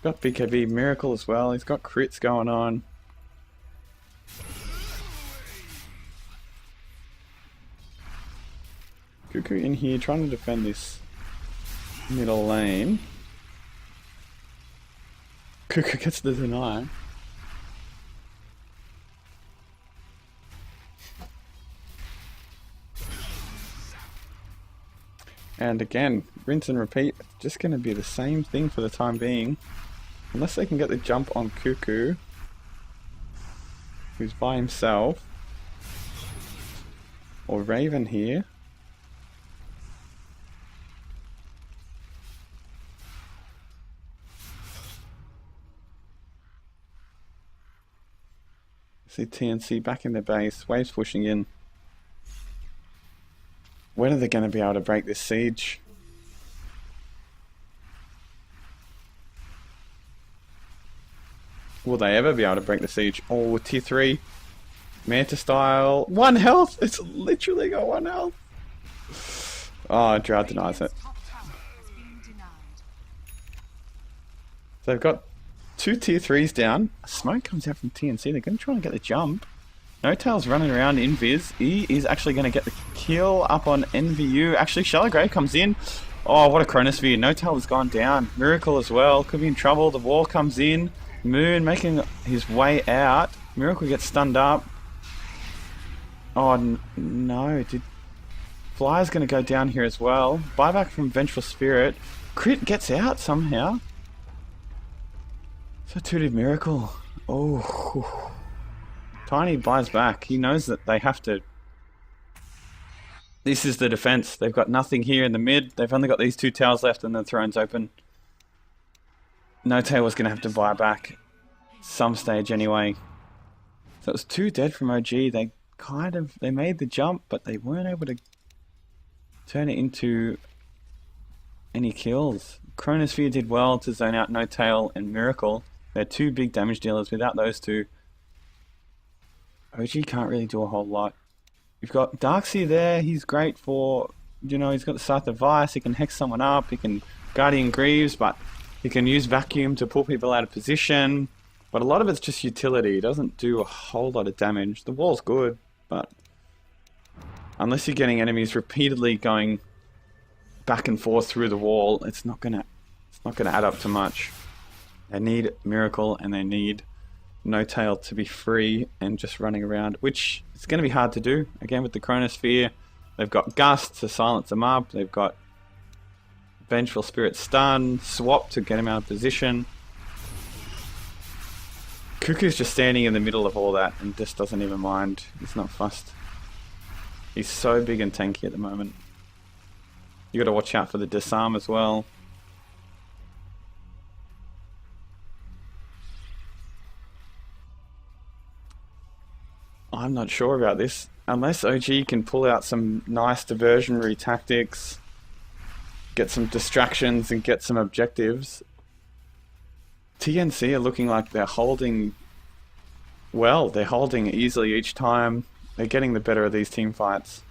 Got BKB Miracle as well. He's got crits going on. Cuckoo in here trying to defend this middle lane. Cuckoo gets the deny. And again, rinse and repeat. It's just going to be the same thing for the time being. Unless they can get the jump on Cuckoo, who's by himself. Or Raven here. See TNC back in their base. Waves pushing in. When are they going to be able to break this siege? Will they ever be able to break the siege? Oh, tier 3. Manta style. 1 health! It's literally got 1 health. Oh, Drought denies it. So they've got 2 tier 3s down. A smoke comes out from TNC. They're going to try and get the jump. No Tail's running around in Viz. He is actually going to get the kill up on NVU. Actually, Shallow Grave comes in. Oh, what a chronosphere. No Tail has gone down. Miracle as well. Could be in trouble. The wall comes in. Moon making his way out. Miracle gets stunned up. Oh, no. Flyer's going to go down here as well. Buyback from Vengeful Spirit. Crit gets out somehow. So too did Miracle. Oh. Tiny buys back. He knows that they have to. This is the defense. They've got nothing here in the mid. They've only got these 2 towers left and the throne's open. No Tail was going to have to buy back some stage anyway. So it was 2 dead from OG. They made the jump, but they weren't able to turn it into any kills. Chronosphere did well to zone out No Tail and Miracle. They're 2 big damage dealers. Without those 2, OG can't really do a whole lot. You've got Darkseer there. He's great for, you know, he's got the Scythe of Vice. He can hex someone up. He can Guardian Greaves, but he can use Vacuum to pull people out of position. But a lot of it's just utility. He doesn't do a whole lot of damage. The wall's good, but unless you're getting enemies repeatedly going back and forth through the wall, it's not gonna add up to much. They need Miracle and they need No Tail to be free and just running around, which is going to be hard to do. Again, with the Chronosphere, they've got Gust to silence them up. They've got Vengeful Spirit stun, Swap to get him out of position. Cuckoo's just standing in the middle of all that and just doesn't even mind. He's not fussed. He's so big and tanky at the moment. You got to watch out for the disarm as well. I'm not sure about this. Unless OG can pull out some nice diversionary tactics, get some distractions and get some objectives, TNC are looking like they're holding well. They're holding easily each time. They're getting the better of these team fights.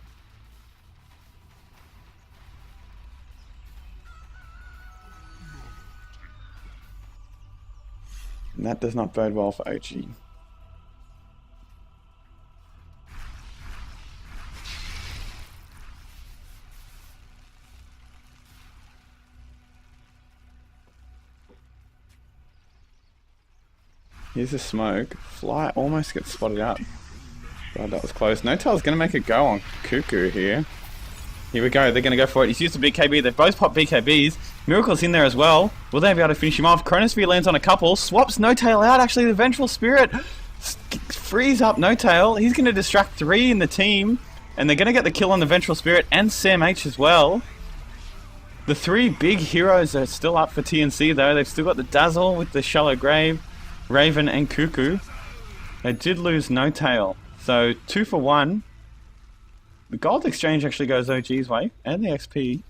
And that does not bode well for OG. Here's a smoke. Fly almost gets spotted up. God, that was close. No Tail's going to make a go on Cuckoo here. Here we go. They're going to go for it. He's used a BKB. They've both popped BKBs. Miracle's in there as well. Will they be able to finish him off? Chronosphere lands on a couple. Swaps No Tail out. Actually, the Vengeful Spirit frees up No Tail. He's going to distract 3 in the team. And they're going to get the kill on the Vengeful Spirit and Sam H as well. The 3 big heroes are still up for TNC though. They've still got the Dazzle with the Shallow Grave, Raven and Cuckoo. They did lose No Tail. So 2 for 1. The gold exchange actually goes OG's way. And the XP.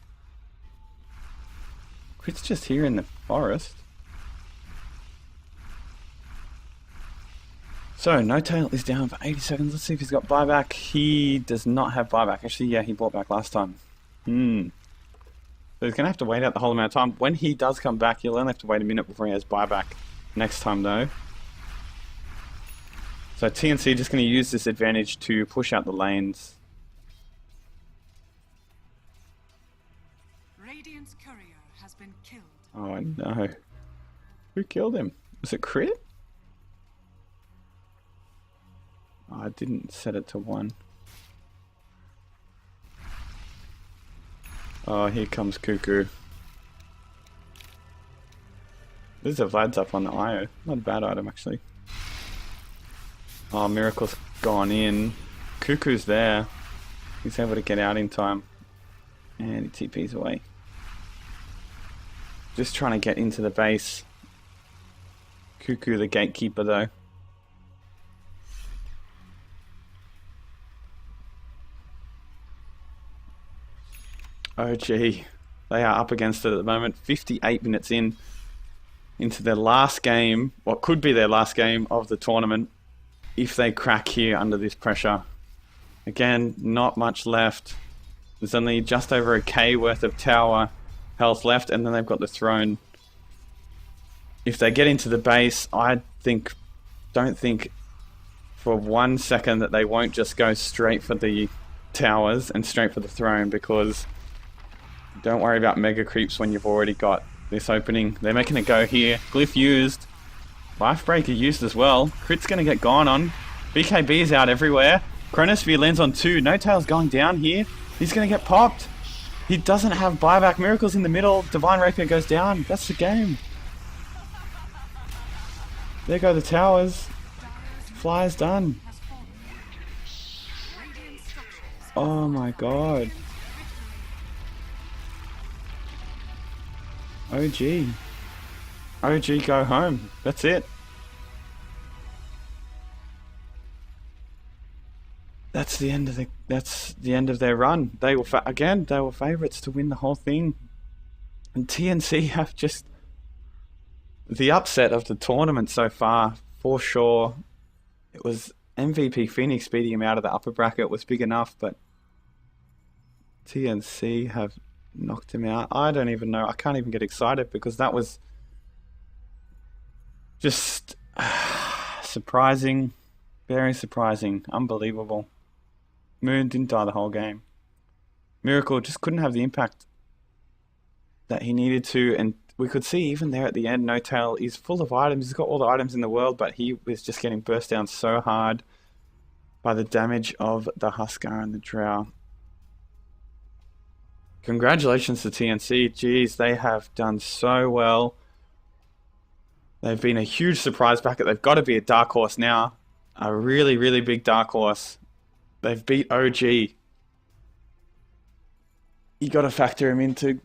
Crit's just here in the forest. So No Tail is down for 80 seconds. Let's see if he's got buyback. He does not have buyback. Actually, yeah, he bought back last time. So he's going to have to wait out the whole amount of time. When he does come back, he'll only have to wait a minute before he has buyback. Next time though. So TNC just going to use this advantage to push out the lanes.
Radiant's courier has been killed.
Oh no. Who killed him? Was it Crit? Oh, I didn't set it to 1. Oh, here comes Cuckoo. There's a Vlad's up on the IO. Not a bad item, actually. Oh, Miracle's gone in. Cuckoo's there. He's able to get out in time. And he TP's away. Just trying to get into the base. Cuckoo the gatekeeper, though. OG. They are up against it at the moment. 58 minutes into their last game, what could be their last game of the tournament, if they crack here under this pressure. Again, not much left. There's only just over a K worth of tower health left, and then they've got the throne. If they get into the base, I don't think for 1 second that they won't just go straight for the towers and straight for the throne, because don't worry about mega creeps when you've already got this opening. They're making it go here. Glyph used. Lifebreaker used as well. Crit's going to get gone on. BKB is out everywhere. Chronosphere lands on 2. No Tail's going down here. He's going to get popped. He doesn't have buyback. Miracle's in the middle. Divine Rapier goes down. That's the game. There go the towers. Fly's done. Oh my god. OG. OG go home. That's it. That's the end of their run. They were they were favourites to win the whole thing. And TNC have just the upset of the tournament so far, for sure. It was MVP Phoenix beating him out of the upper bracket was big enough, but TNC have knocked him out. I don't even know. I can't even get excited because that was just surprising. Very surprising. Unbelievable. Moon didn't die the whole game. Miracle just couldn't have the impact that he needed to, and we could see even there at the end, No Tail is full of items. He's got all the items in the world, but he was just getting burst down so hard by the damage of the Huskar and the Drow. Congratulations to TNC. Jeez, they have done so well. They've been a huge surprise bracket. They've got to be a dark horse now. A really, really big dark horse. They've beat OG. You got to factor him into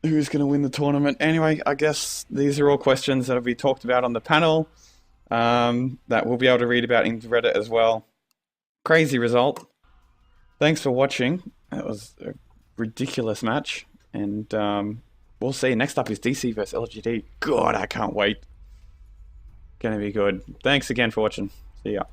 who's going to win the tournament. Anyway, I guess these are all questions that will be talked about on the panel that we'll be able to read about in Reddit as well. Crazy result. Thanks for watching. That was a ridiculous match. And we'll see. Next up is DC versus LGD. God, I can't wait. Gonna be good. Thanks again for watching. See ya.